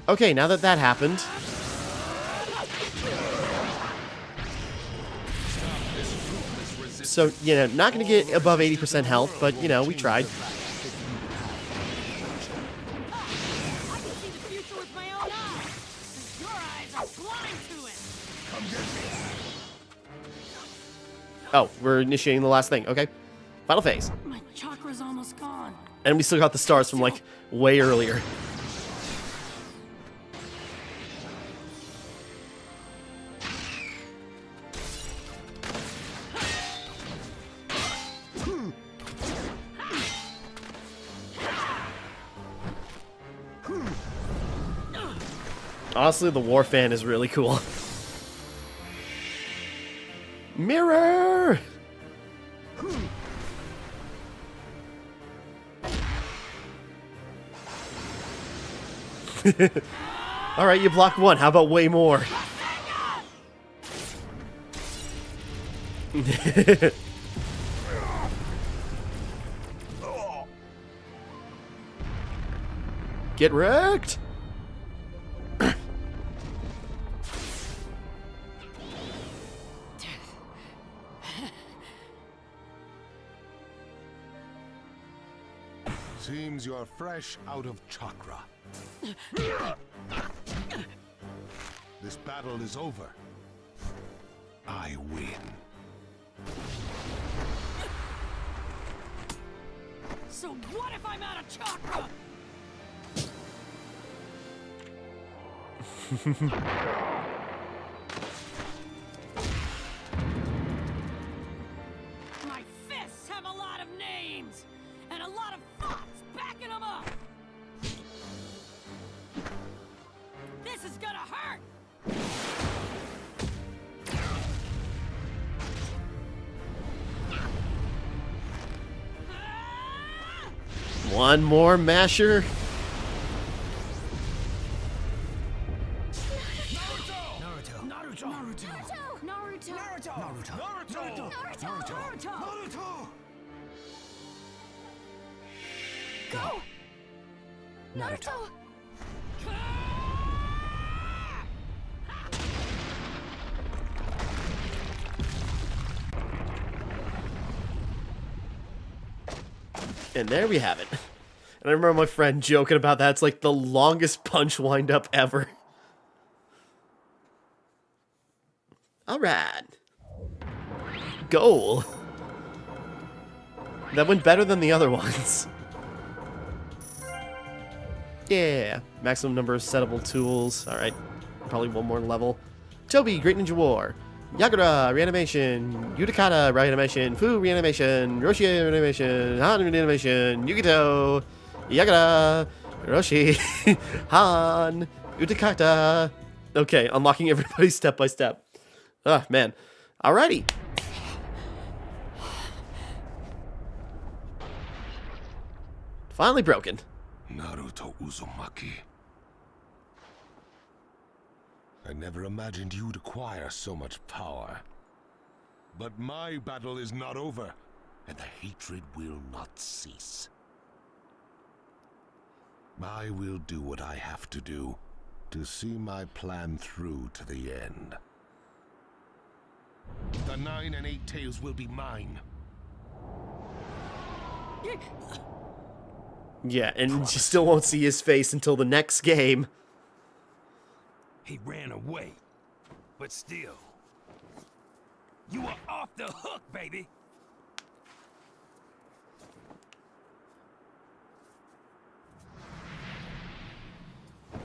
Okay, now that that happened. So, you know, not going to get above 80% health, but, you know, we tried. Oh, we're initiating the last thing. Okay. Final phase. My chakra's almost gone. And we still got the stars from, like, way earlier. Honestly, the War Fan is really cool. Mirror! Alright, you block one. How about way more? Get wrecked! Seems you're fresh out of chakra. This battle is over. I win. So what if I'm out of chakra? My fists have a lot of names and a lot of thoughts backing them up. This is gonna hurt. One more masher. Go! Naruto. And there we have it. And I remember my friend joking about that. It's like the longest punch wind-up ever. Alright. Goal. That went better than the other ones. Yeah. Maximum number of settable tools. Alright. Probably one more level. Toby, Great Ninja War. Yagura, Reanimation. Utakata, Reanimation. Fu, Reanimation. Roshi, Reanimation. Han, Reanimation. Yukito. Yagura. Roshi. Han. Utakata. Okay, unlocking everybody step by step. Ah, man. Alrighty. Finally broken. Naruto Uzumaki. I never imagined you'd acquire so much power. But my battle is not over, and the hatred will not cease. I will do what I have to do to see my plan through to the end. The 9 and 8 tails will be mine. Yeah, and you still won't see his face until the next game. He ran away, but still, you are off the hook, baby.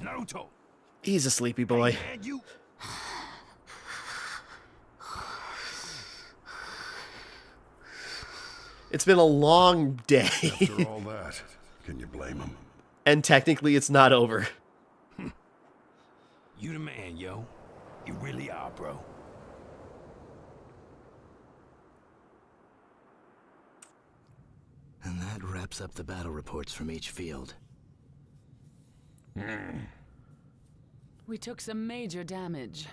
Naruto. He's a sleepy boy. Hey, man, you. It's been a long day. After all that, can you blame him? And technically it's not over. You the man, yo. You really are, bro. And that wraps up the battle reports from each field. We took some major damage.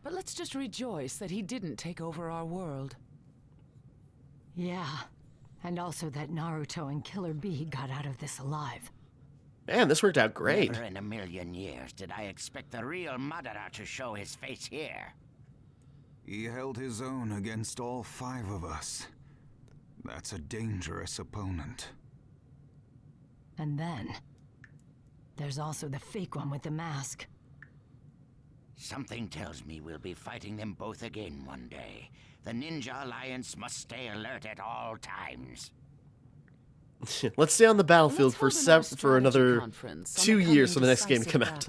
But let's just rejoice that he didn't take over our world. Yeah, and also that Naruto and Killer Bee got out of this alive. Man, this worked out great. Never in a million years did I expect the real Madara to show his face here. He held his own against all 5 of us. That's a dangerous opponent. And then, there's also the fake one with the mask. Something tells me we'll be fighting them both again one day. The Ninja Alliance must stay alert at all times. Let's stay on the battlefield for another 2 years for the next game to come out.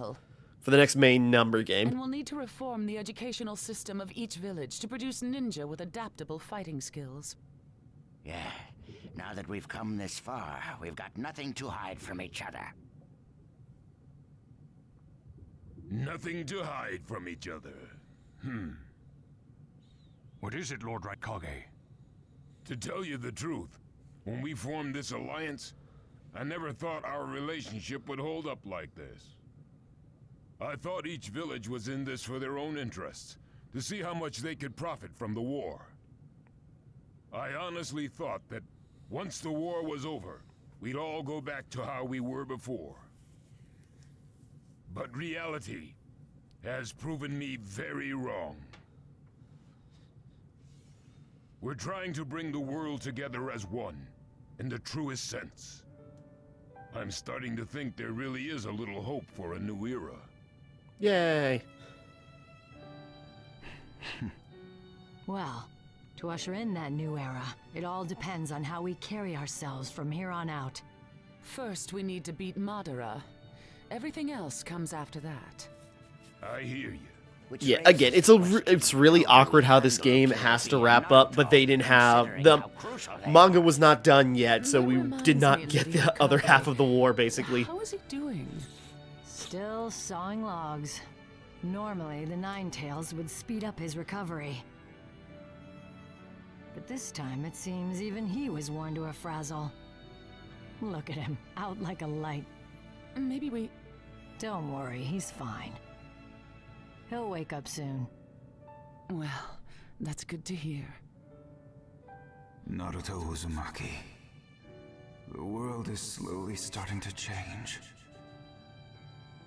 For the next main number game. And we'll need to reform the educational system of each village to produce ninja with adaptable fighting skills. Yeah, now that we've come this far, we've got nothing to hide from each other. Nothing to hide from each other. What is it, Lord Raikage? To tell you the truth, when we formed this alliance, I never thought our relationship would hold up like this. I thought each village was in this for their own interests, to see how much they could profit from the war. I honestly thought that once the war was over, we'd all go back to how we were before. But reality has proven me very wrong. We're trying to bring the world together as one, in the truest sense. I'm starting to think there really is a little hope for a new era. Yay. Well, to usher in that new era, it all depends on how we carry ourselves from here on out. First, we need to beat Madara. Everything else comes after that. I hear you. Yeah, again, it's really awkward how this game has to wrap up, but they didn't have the manga was not done yet, so we did not get the other half of the war basically. How is he doing? Still sawing logs. Normally, the Ninetales would speed up his recovery. But this time, it seems even he was worn to a frazzle. Look at him, out like a light. Maybe we... Don't worry, he's fine. He'll wake up soon. Well, that's good to hear. Naruto Uzumaki. The world is slowly starting to change.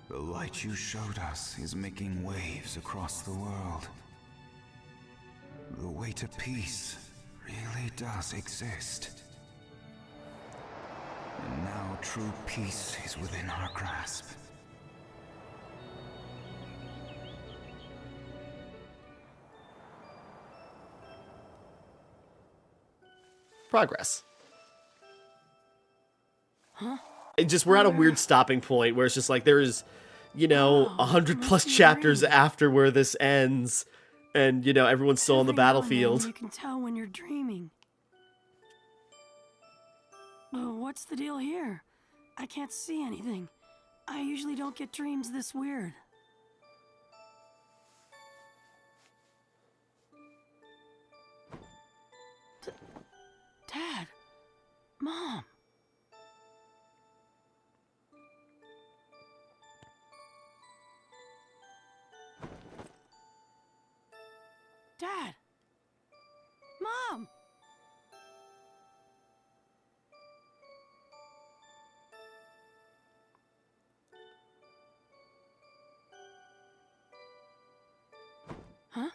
The light you showed us is making waves across the world. The way to peace really does exist. And now true peace is within our grasp. Progress. Huh? It just, we're at a weird stopping point where it's just like there's, you know, 100+ chapters after where this ends, and, you know, everyone's still on the battlefield. You can tell when you're dreaming. What's the deal here? I can't see anything. I usually don't get dreams this weird. Dad! Mom! Dad! Mom! Huh?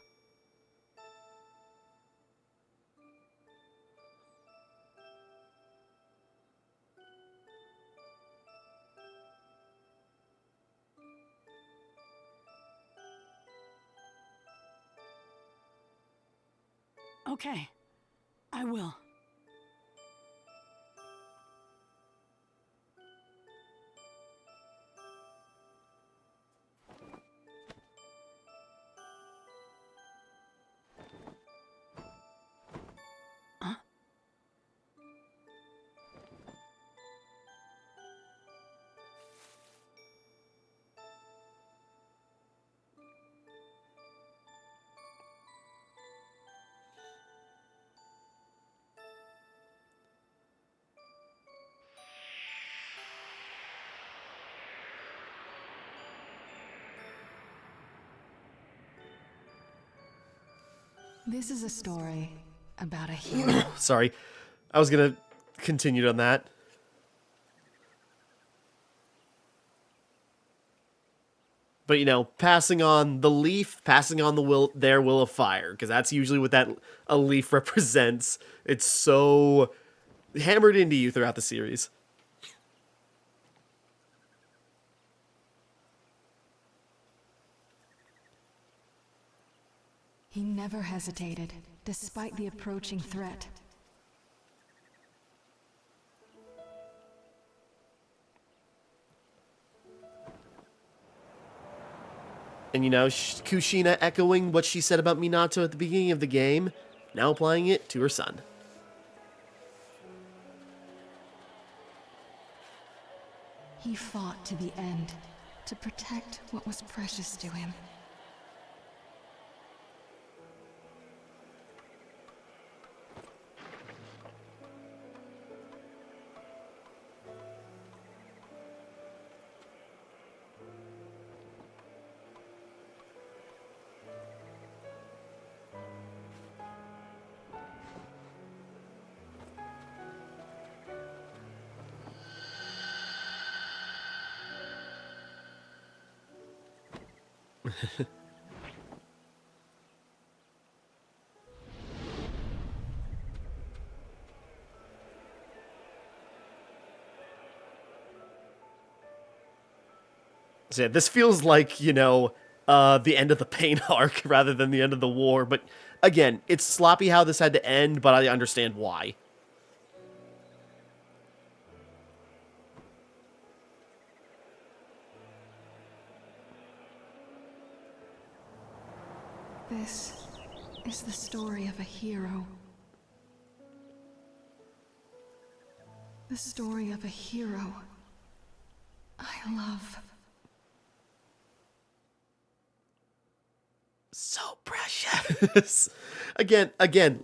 Okay, I will. Huh? This is a story about a hero. Sorry. I was gonna continue on that. But, you know, passing on the leaf, passing on their will of fire, because that's usually what a leaf represents. It's so hammered into you throughout the series. He never hesitated, despite the approaching threat. And, you know, Kushina echoing what she said about Minato at the beginning of the game, now applying it to her son. He fought to the end, to protect what was precious to him. So yeah, this feels like, you know, the end of the Pain arc rather than the end of the war. But again, it's sloppy how this had to end, but I understand why. This is the story of a hero. The story of a hero I love. So precious. again,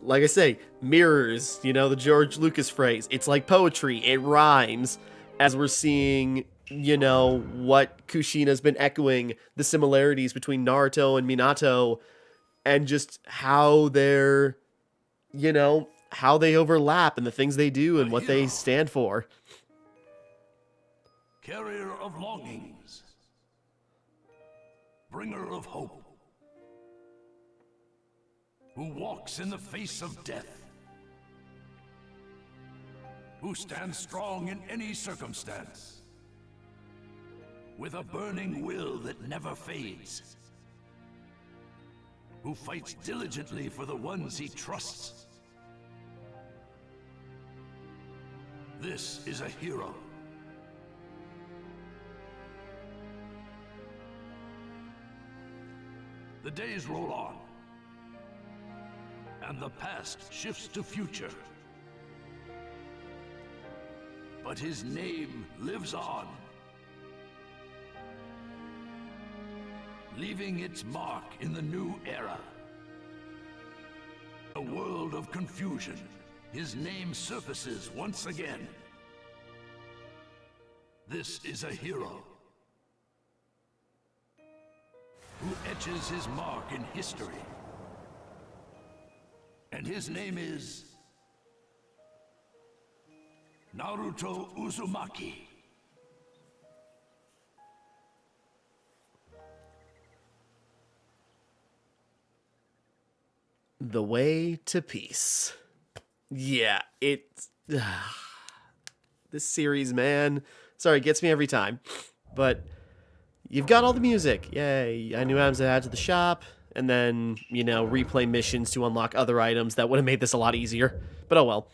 like I say, mirrors, you know, the George Lucas phrase. It's like poetry. It rhymes. As we're seeing, you know, what Kushina's been echoing, the similarities between Naruto and Minato, and just how they're, you know, how they overlap and the things they do and what they stand for. Carrier of longings. Bringer of hope. Who walks in the face of death. Who stands strong in any circumstance. With a burning will that never fades. Who fights diligently for the ones he trusts. This is a hero. The days roll on, and the past shifts to future. But his name lives on, leaving its mark in the new era. A world of confusion, his name surfaces once again. This is a hero who etches his mark in history. And his name is Naruto Uzumaki. The Way to Peace. Yeah, it's... this series, man. Sorry, it gets me every time. But you've got all the music. Yay. I knew items to add to the shop. And then, you know, replay missions to unlock other items. That would have made this a lot easier. But oh well.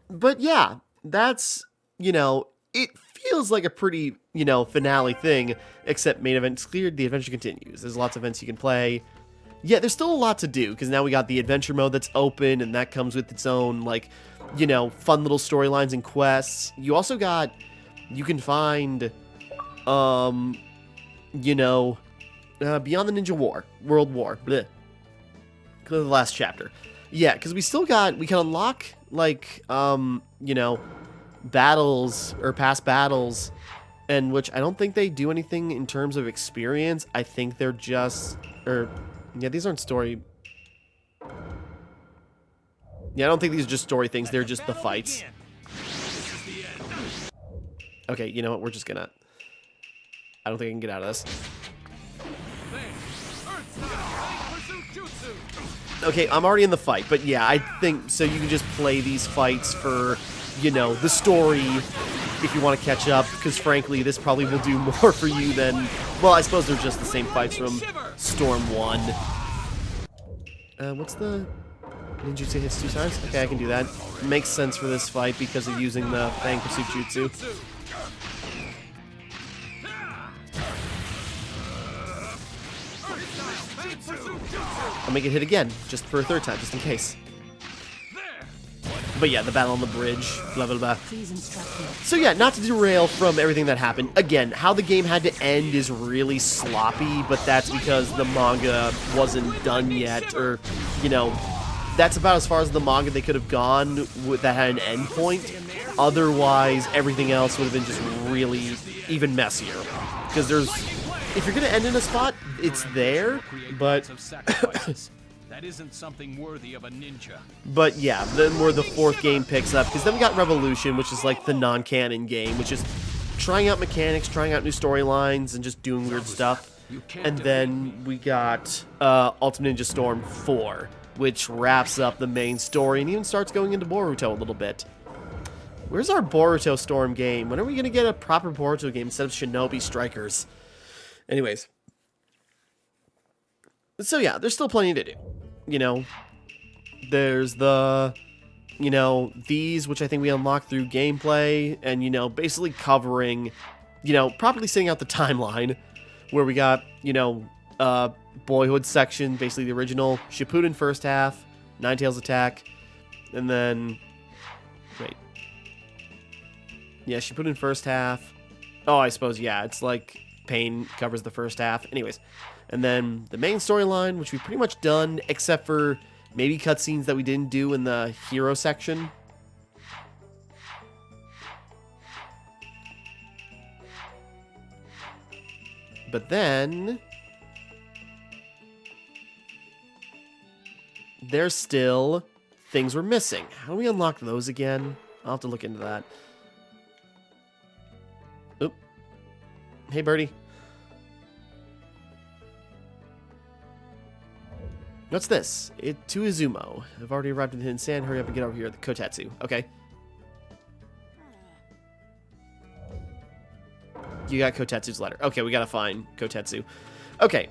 But yeah, that's, you know, it feels like a pretty, you know, finale thing. Except main event's cleared, the adventure continues. There's lots of events you can play. Yeah, there's still a lot to do, because now we got the adventure mode that's open, and that comes with its own, like, you know, fun little storylines and quests. You also got, you can find, you know, Beyond the Ninja War, World War, bleh. The last chapter. Yeah, because we still got, we can unlock, like, you know, battles, or past battles, and which I don't think they do anything in terms of experience. I think they're just, yeah, these aren't story. Yeah, I don't think these are just story things. They're just the fights. Okay, you know what? We're just gonna... I don't think I can get out of this. Okay, I'm already in the fight, but yeah, I think... So you can just play these fights for, you know, the story if you want to catch up, because frankly, this probably will do more for you than... Well, I suppose they're just the same fights from Storm 1. What's the... Ninjutsu hits 2 times? Okay, I can do that. Makes sense for this fight because of using the Fang Pursuit Jutsu. I'll make it hit again, just for a 3rd time, just in case. But yeah, the battle on the bridge, blah, blah, blah. So yeah, not to derail from everything that happened. Again, how the game had to end is really sloppy, but that's because the manga wasn't done yet, or, you know, that's about as far as the manga they could have gone that had an end point. Otherwise, everything else would have been just really even messier. Because there's... If you're going to end in a spot, it's there, but... That isn't something worthy of a ninja. But yeah, then where the 4th game picks up, because then we got Revolution, which is like the non-canon game, which is trying out mechanics, trying out new storylines, and just doing weird stuff. And then we got Ultimate Ninja Storm 4, which wraps up the main story and even starts going into Boruto a little bit. Where's our Boruto Storm game? When are we going to get a proper Boruto game instead of Shinobi Strikers? Anyways. So yeah, there's still plenty to do. You know, there's the, you know, these, which I think we unlock through gameplay, and, you know, basically covering, you know, properly setting out the timeline, where we got, you know, Boyhood section, basically the original Shippuden first half, Nine Tails attack, and then, wait. Yeah, Shippuden first half. Oh, I suppose, yeah, it's like Pain covers the first half. Anyways, and then the main storyline, which we've pretty much done, except for maybe cutscenes that we didn't do in the hero section. But then there's still things we're missing. How do we unlock those again? I'll have to look into that. Oop. Hey, birdie. What's this? It to Izumo. I've already arrived in the Hidden Sand. Hurry up and get over here. The Kotetsu. Okay. You got Kotetsu's letter. Okay, we gotta find Kotetsu. Okay.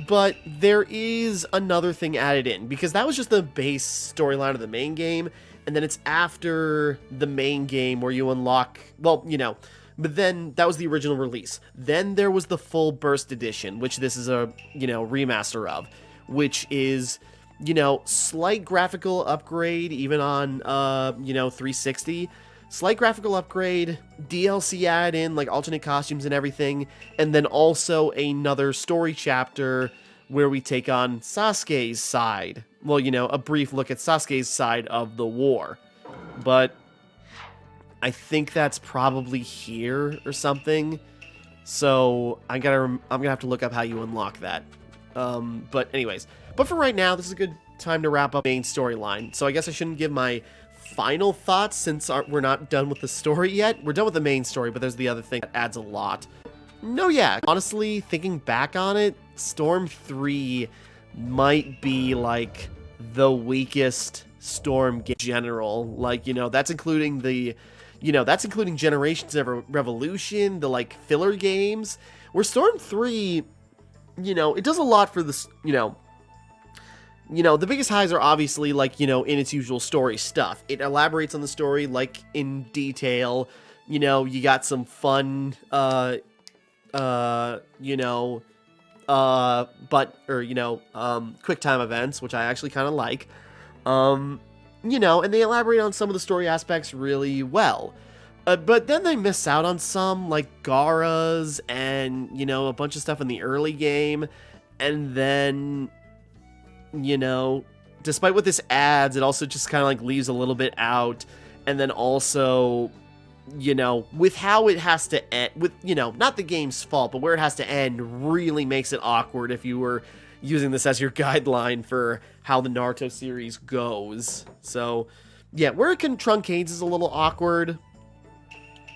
But there is another thing added in, because that was just the base storyline of the main game, and then it's after the main game where you unlock, well, you know, but then that was the original release. Then there was the full Burst Edition, which this is a, you know, remaster of, which is, you know, slight graphical upgrade, even on, you know, 360. Slight graphical upgrade, DLC add in, like alternate costumes and everything, and then also another story chapter where we take on Sasuke's side. Well, you know, a brief look at Sasuke's side of the war. But I think that's probably here or something. So I'm gonna have to look up how you unlock that. But anyways, but for right now, this is a good time to wrap up the main storyline. So I guess I shouldn't give my final thoughts since we're not done with the story yet. We're done with the main story, but there's the other thing that adds a lot. No, yeah, honestly, thinking back on it, Storm 3 might be like the weakest Storm game in general. Like, you know, that's including the, you know, that's including Generations of Revolution, the like filler games, where Storm 3, you know, it does a lot for this, you know, the biggest highs are obviously, like, you know, in its usual story stuff. It elaborates on the story, like, in detail. You know, you got some fun, quick time events, which I actually kind of like. You know, and they elaborate on some of the story aspects really well. But then they miss out on some, like Gaara's and, you know, a bunch of stuff in the early game. And then, you know, despite what this adds, it also just kind of like leaves a little bit out. And then also, you know, with how it has to end, with, you know, not the game's fault, but where it has to end really makes it awkward if you were using this as your guideline for how the Naruto series goes. So, yeah, where it truncates is a little awkward.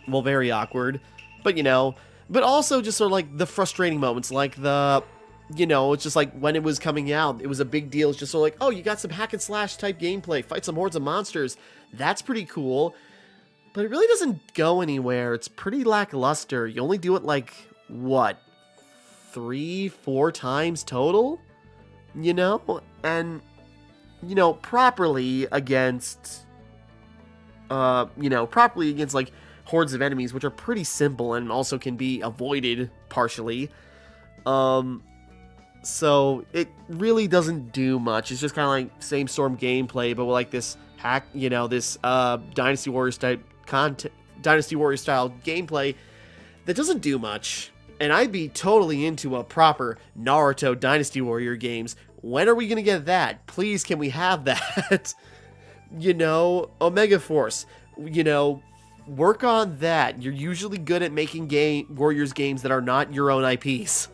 Well, very awkward. But, you know, but also just sort of like the frustrating moments, like the, you know, it's just like when it was coming out, it was a big deal. It's just sort of like, oh, you got some hack and slash type gameplay, fight some hordes of monsters. That's pretty cool. But it really doesn't go anywhere. It's pretty lackluster. You only do it like, what, 3-4 times total? You know? And, you know, properly against like hordes of enemies, which are pretty simple and also can be avoided partially. So it really doesn't do much. It's just kind of like same Storm gameplay, but with like this hack, you know, this Dynasty Warriors style gameplay that doesn't do much. And I'd be totally into a proper Naruto Dynasty Warrior games. When are we gonna get that? Please, can we have that? You know, Omega Force, you know, work on that. You're usually good at making Warriors games that are not your own IPs.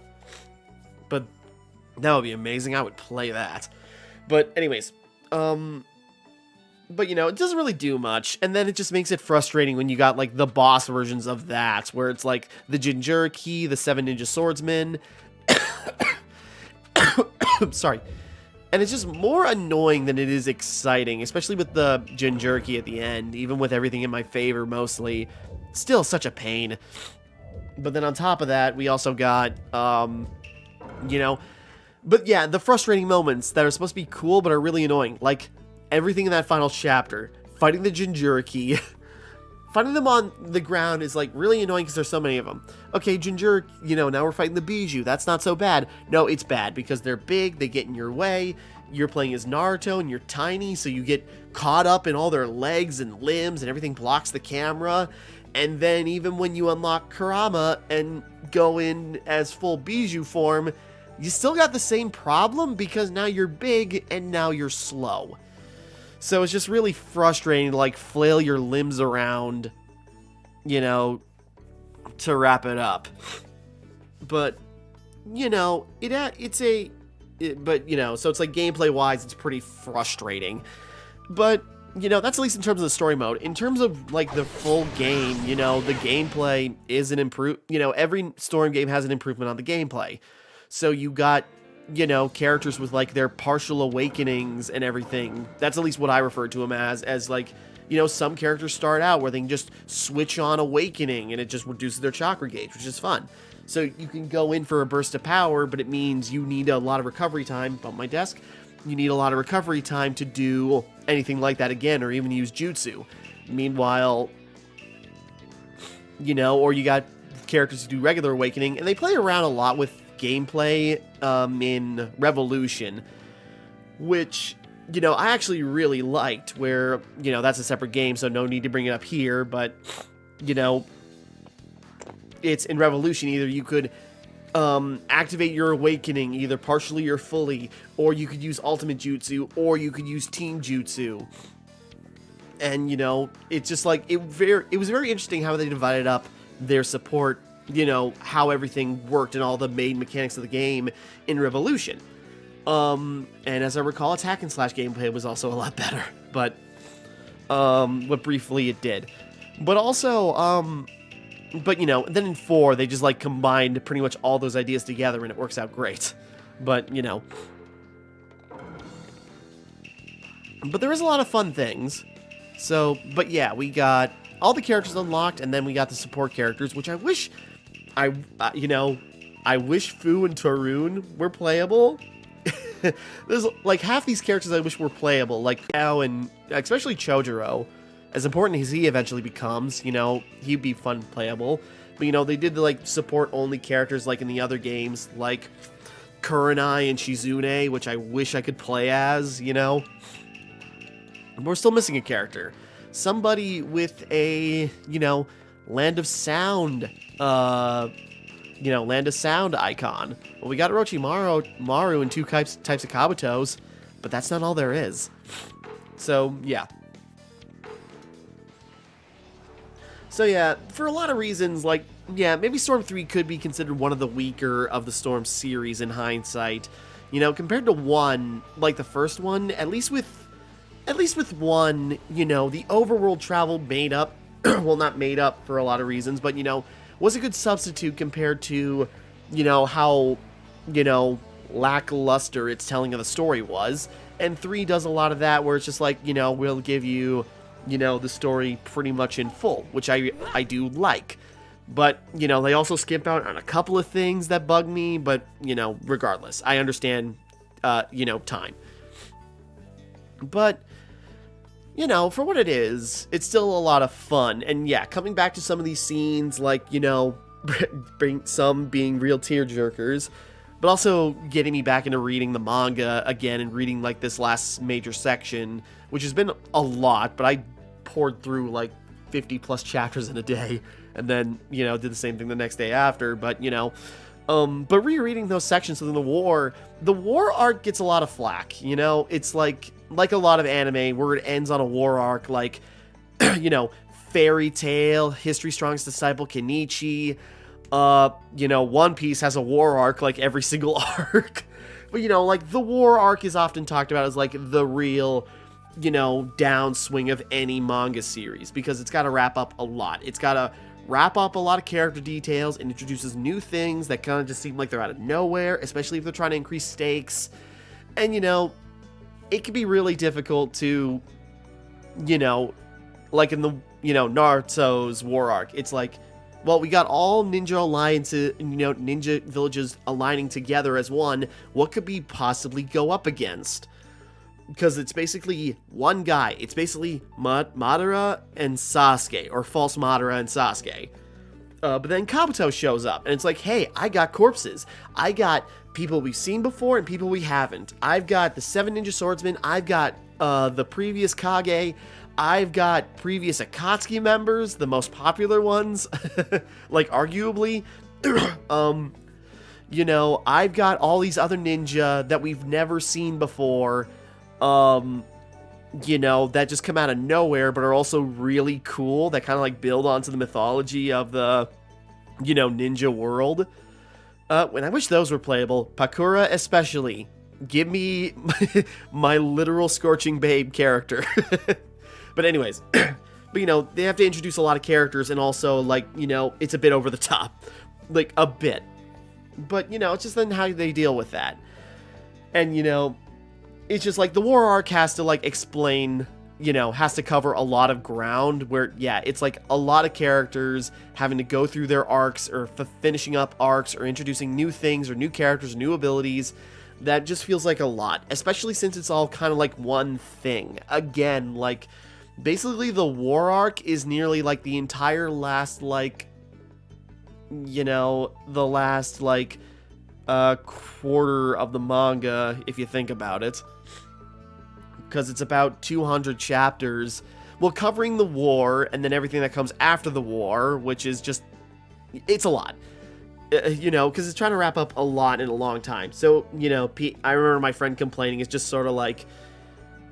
But that would be amazing. I would play that. But anyways, but you know, it doesn't really do much. And then it just makes it frustrating when you got like the boss versions of that, where it's like the Jinchuriki, the 7 Ninja Swordsman, Sorry. And it's just more annoying than it is exciting, especially with the Jinchuriki at the end, even with everything in my favor mostly. Still such a pain. But then on top of that, we also got, you know, but yeah, the frustrating moments that are supposed to be cool but are really annoying. Like, everything in that final chapter. Fighting the Jinchuriki. Fighting them on the ground is, like, really annoying because there's so many of them. Okay, Jinchuriki, you know, now we're fighting the Bijou. That's not so bad. No, it's bad because they're big, they get in your way. You're playing as Naruto and you're tiny, so you get caught up in all their legs and limbs and everything blocks the camera. And then even when you unlock Kurama and go in as full Bijou form, you still got the same problem because now you're big and now you're slow. So it's just really frustrating to, like, flail your limbs around, you know, to wrap it up. But, you know, but, you know, so it's like gameplay-wise, it's pretty frustrating. But, you know, that's at least in terms of the story mode. In terms of, like, the full game, you know, the gameplay is an you know, every Storm game has an improvement on the gameplay. So you got, you know, characters with, like, their partial awakenings and everything. That's at least what I refer to them as, like, you know, some characters start out where they can just switch on awakening and it just reduces their chakra gauge, which is fun. So you can go in for a burst of power, but it means you need a lot of recovery time. Bump my desk. You need a lot of recovery time to do anything like that again, or even use jutsu. Meanwhile, you know, or you got characters who do regular awakening, and they play around a lot with gameplay in Revolution, which, you know, I actually really liked, where, you know, that's a separate game, so no need to bring it up here, but, you know, it's in Revolution, either you could activate your awakening, either partially or fully, or you could use ultimate jutsu, or you could use team jutsu. And, you know, it's just like, it was very interesting how they divided up their support, you know, how everything worked and all the main mechanics of the game in Revolution. And as I recall, its hack and slash gameplay was also a lot better, but what briefly it did. But also, but, you know, then in 4, they just, like, combined pretty much all those ideas together, and it works out great. But, you know. But there is a lot of fun things. So, but yeah, we got all the characters unlocked, and then we got the support characters, which I wish, you know, I wish Fu and Tarun were playable. There's, like, half these characters I wish were playable, like Yao and especially Chojuro. As important as he eventually becomes, you know, he'd be fun playable. But, you know, they did the, like, support-only characters like in the other games, like Kurenai and Shizune, which I wish I could play as, you know. We're still missing a character. Somebody with a, you know, Land of Sound, you know, Land of Sound icon. Well, we got Orochimaru and 2 types of Kabutos, but that's not all there is. So, yeah. So yeah, for a lot of reasons, like, yeah, maybe Storm 3 could be considered one of the weaker of the Storm series in hindsight. You know, compared to 1, like the first one, at least with 1, you know, the overworld travel made up, well, not made up for a lot of reasons, but, you know, was a good substitute compared to, you know, how, you know, lackluster its telling of the story was. And 3 does a lot of that, where it's just like, you know, we'll give you, you know, the story pretty much in full, which I do like. But, you know, they also skip out on a couple of things that bug me, but, you know, regardless, I understand, you know, time. But, you know, for what it is, it's still a lot of fun. And yeah, coming back to some of these scenes, like, you know, some being real tearjerkers, but also getting me back into reading the manga again and reading, like, this last major section, which has been a lot, but I poured through, like, 50 plus chapters in a day, and then, you know, did the same thing the next day after. But, you know, but rereading those sections of the war arc gets a lot of flack. You know, it's like a lot of anime where it ends on a war arc, like, you know, Fairy Tail, History's Strongest Disciple, Kenichi. You know, One Piece has a war arc like every single arc. But, you know, like, the war arc is often talked about as, like, the real, you know, downswing of any manga series, because it's got to wrap up a lot. It's got to wrap up a lot of character details and introduces new things that kind of just seem like they're out of nowhere, especially if they're trying to increase stakes. And, you know, it can be really difficult to, you know, like in the, you know, Naruto's war arc, it's like, well, we got all ninja alliances, you know, ninja villages aligning together as one. What could we possibly go up against? Because it's basically one guy. It's basically Madara and Sasuke, or false Madara and Sasuke. But then Kabuto shows up, and it's like, hey, I got corpses. I got people we've seen before and people we haven't. I've got the 7 ninja swordsmen. I've got the previous Kage. I've got previous Akatsuki members, the most popular ones, like arguably. You know, I've got all these other ninja that we've never seen before. You know, that just come out of nowhere, but are also really cool, that kind of like build onto the mythology of the, you know, ninja world. When I wish those were playable, Pakura especially. Give me my literal Scorching Babe character. But anyways, but you know, they have to introduce a lot of characters, and also, like, you know, it's a bit over the top. Like, a bit. But, you know, it's just then how they deal with that. And, you know, it's just like the war arc has to like explain, you know, has to cover a lot of ground where, yeah, it's like a lot of characters having to go through their arcs or finishing up arcs or introducing new things or new characters, new abilities. That just feels like a lot, especially since it's all kind of like one thing. Again, like basically the war arc is nearly like the entire last, like, you know, the last like quarter of the manga, if you think about it, because it's about 200 chapters, well, covering the war and then everything that comes after the war, which is just, it's a lot, you know, because it's trying to wrap up a lot in a long time. So, you know, I remember my friend complaining, it's just sort of like,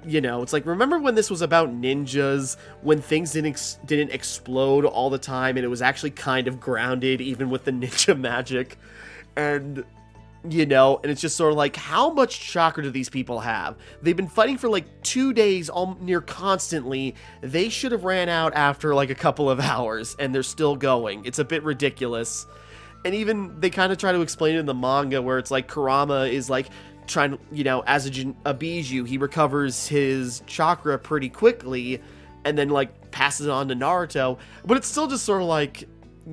you know, it's like, remember when this was about ninjas, when things didn't explode all the time, and it was actually kind of grounded, even with the ninja magic, and, you know, and it's just sort of like, how much chakra do these people have? They've been fighting for like 2 days, all near constantly. They should have ran out after like a couple of hours, and they're still going. It's a bit ridiculous. And even they kind of try to explain it in the manga, where it's like Kurama is like trying to, you know, as a Biju, he recovers his chakra pretty quickly and then like passes it on to Naruto, but it's still just sort of like,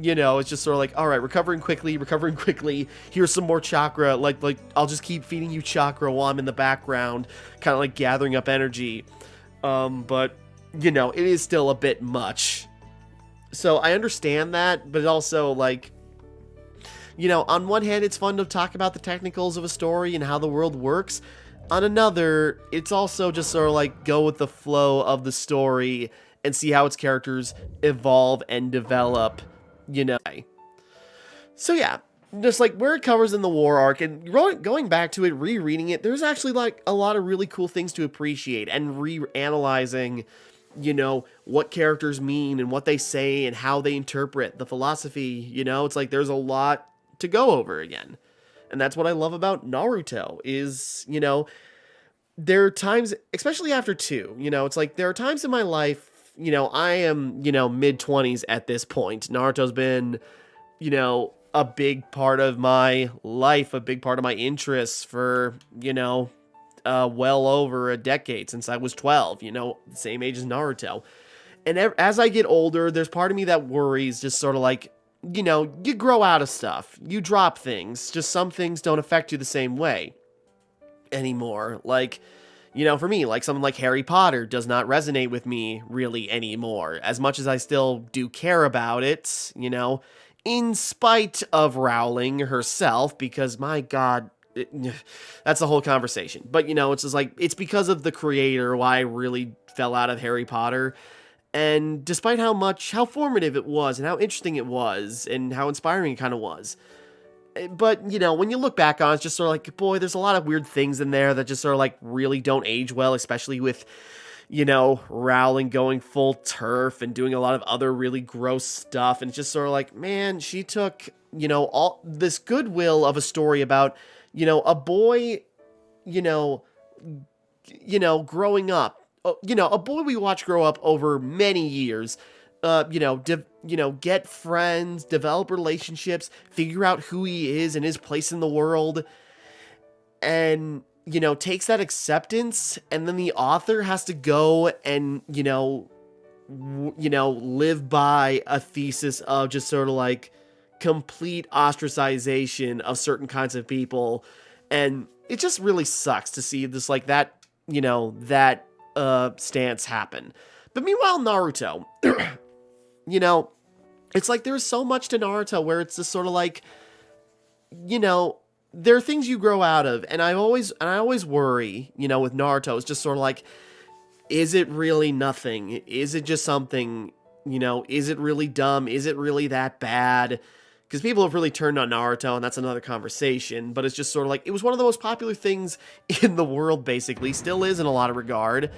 you know, it's just sort of like, all right, recovering quickly, here's some more chakra, like I'll just keep feeding you chakra while I'm in the background, kind of like gathering up energy. But, you know, it is still a bit much. So I understand that, but also, like, you know, on one hand, it's fun to talk about the technicals of a story and how the world works. On another, it's also just sort of like go with the flow of the story and see how its characters evolve and develop, you know. So yeah, just like where it covers in the war arc and going back to it, rereading it, there's actually like a lot of really cool things to appreciate, and reanalyzing, you know, what characters mean and what they say and how they interpret the philosophy. You know, it's like there's a lot to go over again. And that's what I love about Naruto is, you know, there are times, especially after 2, you know, it's like there are times in my life, you know, I am, you know, mid-20s at this point. Naruto's been, you know, a big part of my life, a big part of my interests for, you know, well over a decade, since I was 12, you know, the same age as Naruto. And as I get older, there's part of me that worries, just sort of like, you know, you grow out of stuff, you drop things, just some things don't affect you the same way anymore. Like, you know, for me, like something like Harry Potter does not resonate with me really anymore, as much as I still do care about it, you know, in spite of Rowling herself, because my God, that's the whole conversation. But, you know, it's just like, it's because of the creator why I really fell out of Harry Potter. And despite how formative it was and how interesting it was and how inspiring it kind of was. But, you know, when you look back on it, it's just sort of like, boy, there's a lot of weird things in there that just sort of like really don't age well, especially with, you know, Rowling going full turf and doing a lot of other really gross stuff. And it's just sort of like, man, she took, you know, all this goodwill of a story about, you know, a boy, you know, growing up. You know, a boy we watch grow up over many years, get friends, develop relationships, figure out who he is and his place in the world, and, takes that acceptance, and then the author has to go and, live by a thesis of just sort of like complete ostracization of certain kinds of people. And it just really sucks to see this, like, that, stance happen. But meanwhile, Naruto, it's like there's so much to Naruto where it's just sort of like, there are things you grow out of. And I always worry, with Naruto, it's just sort of like, is it really nothing? Is it just something, is it really dumb? Is it really that bad? Because people have really turned on Naruto, and that's another conversation, but it's just sort of like, it was one of the most popular things in the world, basically, still is in a lot of regard,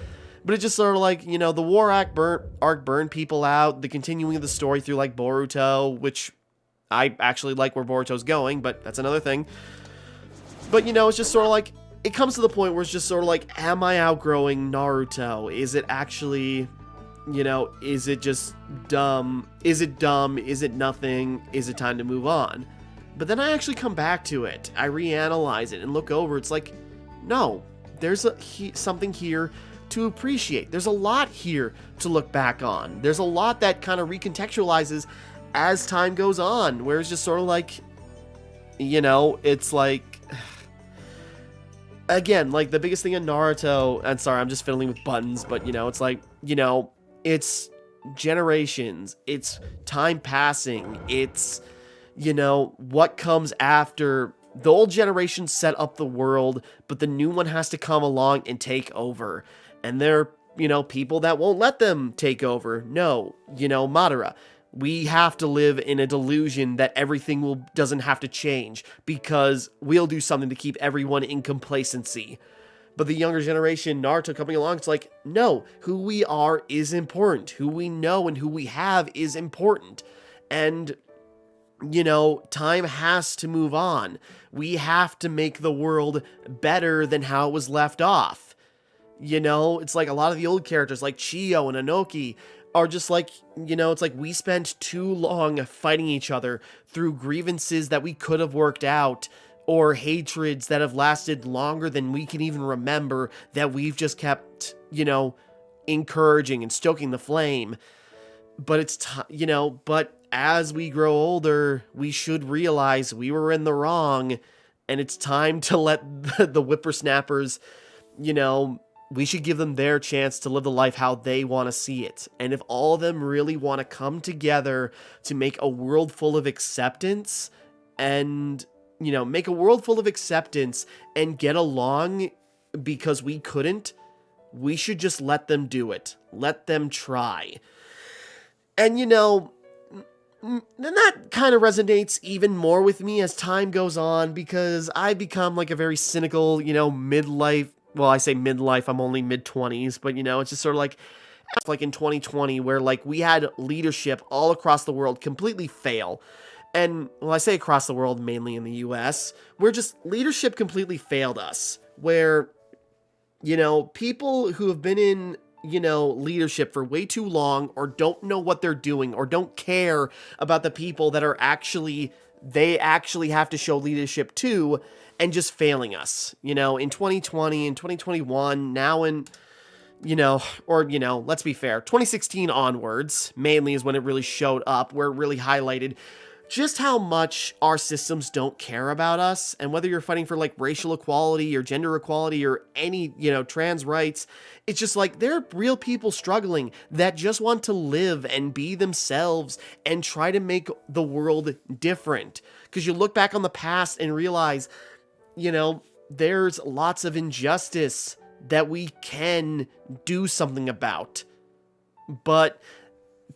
but it's just sort of like, the war arc burned people out, the continuing of the story through, like, Boruto, which I actually like where Boruto's going, but that's another thing. But, it's just sort of like, it comes to the point where it's just sort of like, am I outgrowing Naruto? Is it actually, is it just dumb? Is it dumb? Is it nothing? Is it time to move on? But then I actually come back to it. I reanalyze it and look over. It's like, no, there's something here to appreciate. There's a lot here to look back on. There's a lot that kind of recontextualizes as time goes on, where it's just sort of like, it's like, again, like, the biggest thing in Naruto, and sorry, I'm just fiddling with buttons, but, it's like, it's generations, it's time passing, it's, what comes after. The old generation set up the world, but the new one has to come along and take over. And there are, people that won't let them take over. No, Madara. We have to live in a delusion that everything doesn't have to change because we'll do something to keep everyone in complacency. But the younger generation, Naruto coming along, it's like, no, who we are is important. Who we know and who we have is important. And, time has to move on. We have to make the world better than how it was left off. It's like a lot of the old characters like Chiyo and Inoki are just like, it's like we spent too long fighting each other through grievances that we could have worked out, or hatreds that have lasted longer than we can even remember, that we've just kept, encouraging and stoking the flame. But it's, but as we grow older, we should realize we were in the wrong, and it's time to let the whippersnappers, we should give them their chance to live the life how they want to see it. And if all of them really want to come together to make a world full of acceptance and, make a world full of acceptance and get along because we couldn't, we should just let them do it. Let them try. And, then that kind of resonates even more with me as time goes on, because I become like a very cynical, midlife. Well, I say midlife, I'm only mid-20s, but, it's just sort of like in 2020, where, like, we had leadership all across the world completely fail. And, well, I say across the world, mainly in the US, where just leadership completely failed us. Where, people who have been in, leadership for way too long, or don't know what they're doing, or don't care about the people that are they actually have to show leadership to, and just failing us, in 2020 and 2021, now in, let's be fair, 2016 onwards, mainly is when it really showed up, where it really highlighted just how much our systems don't care about us. And whether you're fighting for, like, racial equality or gender equality or any, trans rights, it's just like, there are real people struggling that just want to live and be themselves and try to make the world different. Because you look back on the past and realize, there's lots of injustice that we can do something about. But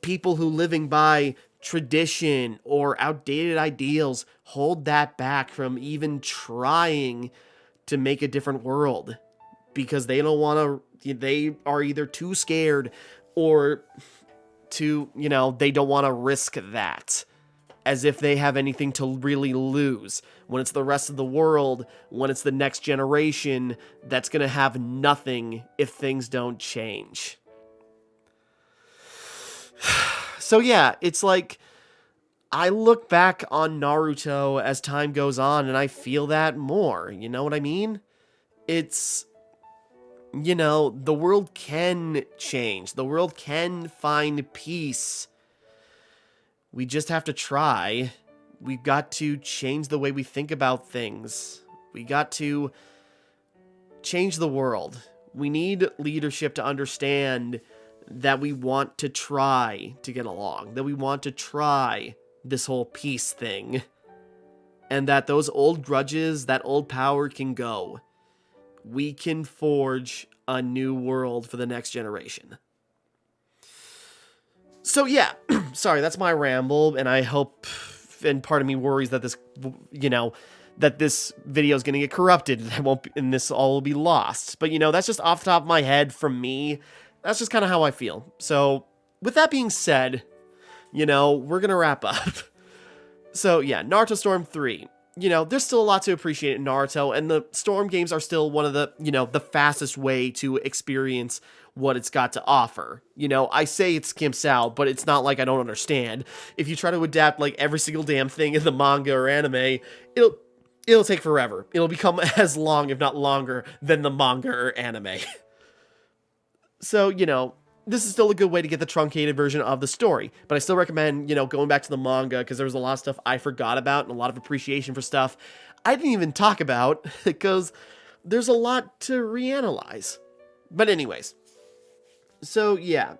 people who living by tradition or outdated ideals hold that back from even trying to make a different world, because they don't want to, they are either too scared or too, they don't want to risk that, as if they have anything to really lose, when it's the rest of the world, when it's the next generation that's going to have nothing if things don't change. So yeah, it's like, I look back on Naruto as time goes on, and I feel that more, you know what I mean? It's, you know, the world can change. The world can find peace. We just have to try. We've got to change the way we think about things. We got to change the world. We need leadership to understand that we want to try to get along, that we want to try this whole peace thing, and that those old grudges, that old power can go. We can forge a new world for the next generation. So yeah, sorry, that's my ramble, and I hope, and part of me worries that this, you know, that this video is going to get corrupted, and this all will be lost. But, you know, that's just off the top of my head from me. That's just kind of how I feel. So, with that being said, you know, we're going to wrap up. So, yeah, Naruto Storm 3. You know, there's still a lot to appreciate in Naruto, and the Storm games are still one of the, you know, the fastest way to experience what it's got to offer. You know, I say it skimps out, but it's not like I don't understand. If you try to adapt, like, every single damn thing in the manga or anime, it'll take forever. It'll become as long, if not longer, than the manga or anime. So, you know, this is still a good way to get the truncated version of the story. But I still recommend, you know, going back to the manga, because there was a lot of stuff I forgot about, and a lot of appreciation for stuff I didn't even talk about, because there's a lot to reanalyze. But anyways, so yeah,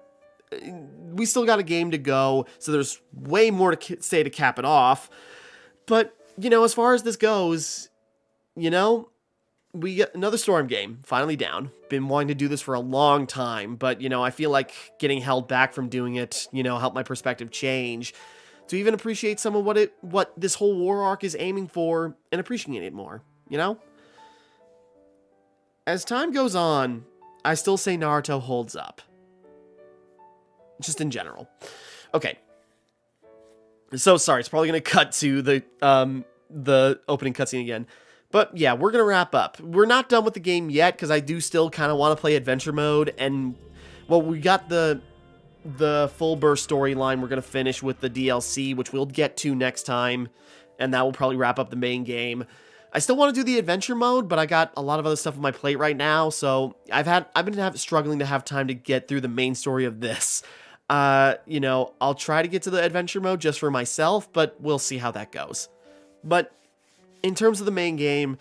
we still got a game to go, so there's way more to say to cap it off. But, you know, as far as this goes, you know, we get another Storm game, finally down. Been wanting to do this for a long time, but, you know, I feel like getting held back from doing it, you know, helped my perspective change to even appreciate some of what this whole war arc is aiming for and appreciate it more, you know? As time goes on, I still say Naruto holds up. Just in general. Okay. So sorry, it's probably going to cut to the opening cutscene again. But yeah, we're going to wrap up. We're not done with the game yet, because I do still kind of want to play adventure mode. And, well, we got the full burst storyline we're going to finish with the DLC, which we'll get to next time. And that will probably wrap up the main game. I still want to do the adventure mode, but I got a lot of other stuff on my plate right now. So I've been struggling to have time to get through the main story of this. You know, I'll try to get to the adventure mode just for myself, but we'll see how that goes. But in terms of the main game,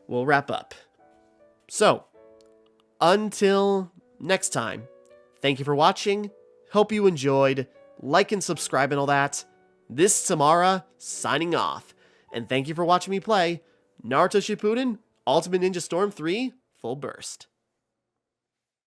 we'll wrap up. So, until next time, thank you for watching. Hope you enjoyed. Like and subscribe and all that. This is Timmara, signing off. And thank you for watching me play Naruto Shippuden Ultimate Ninja Storm 3 Full Burst.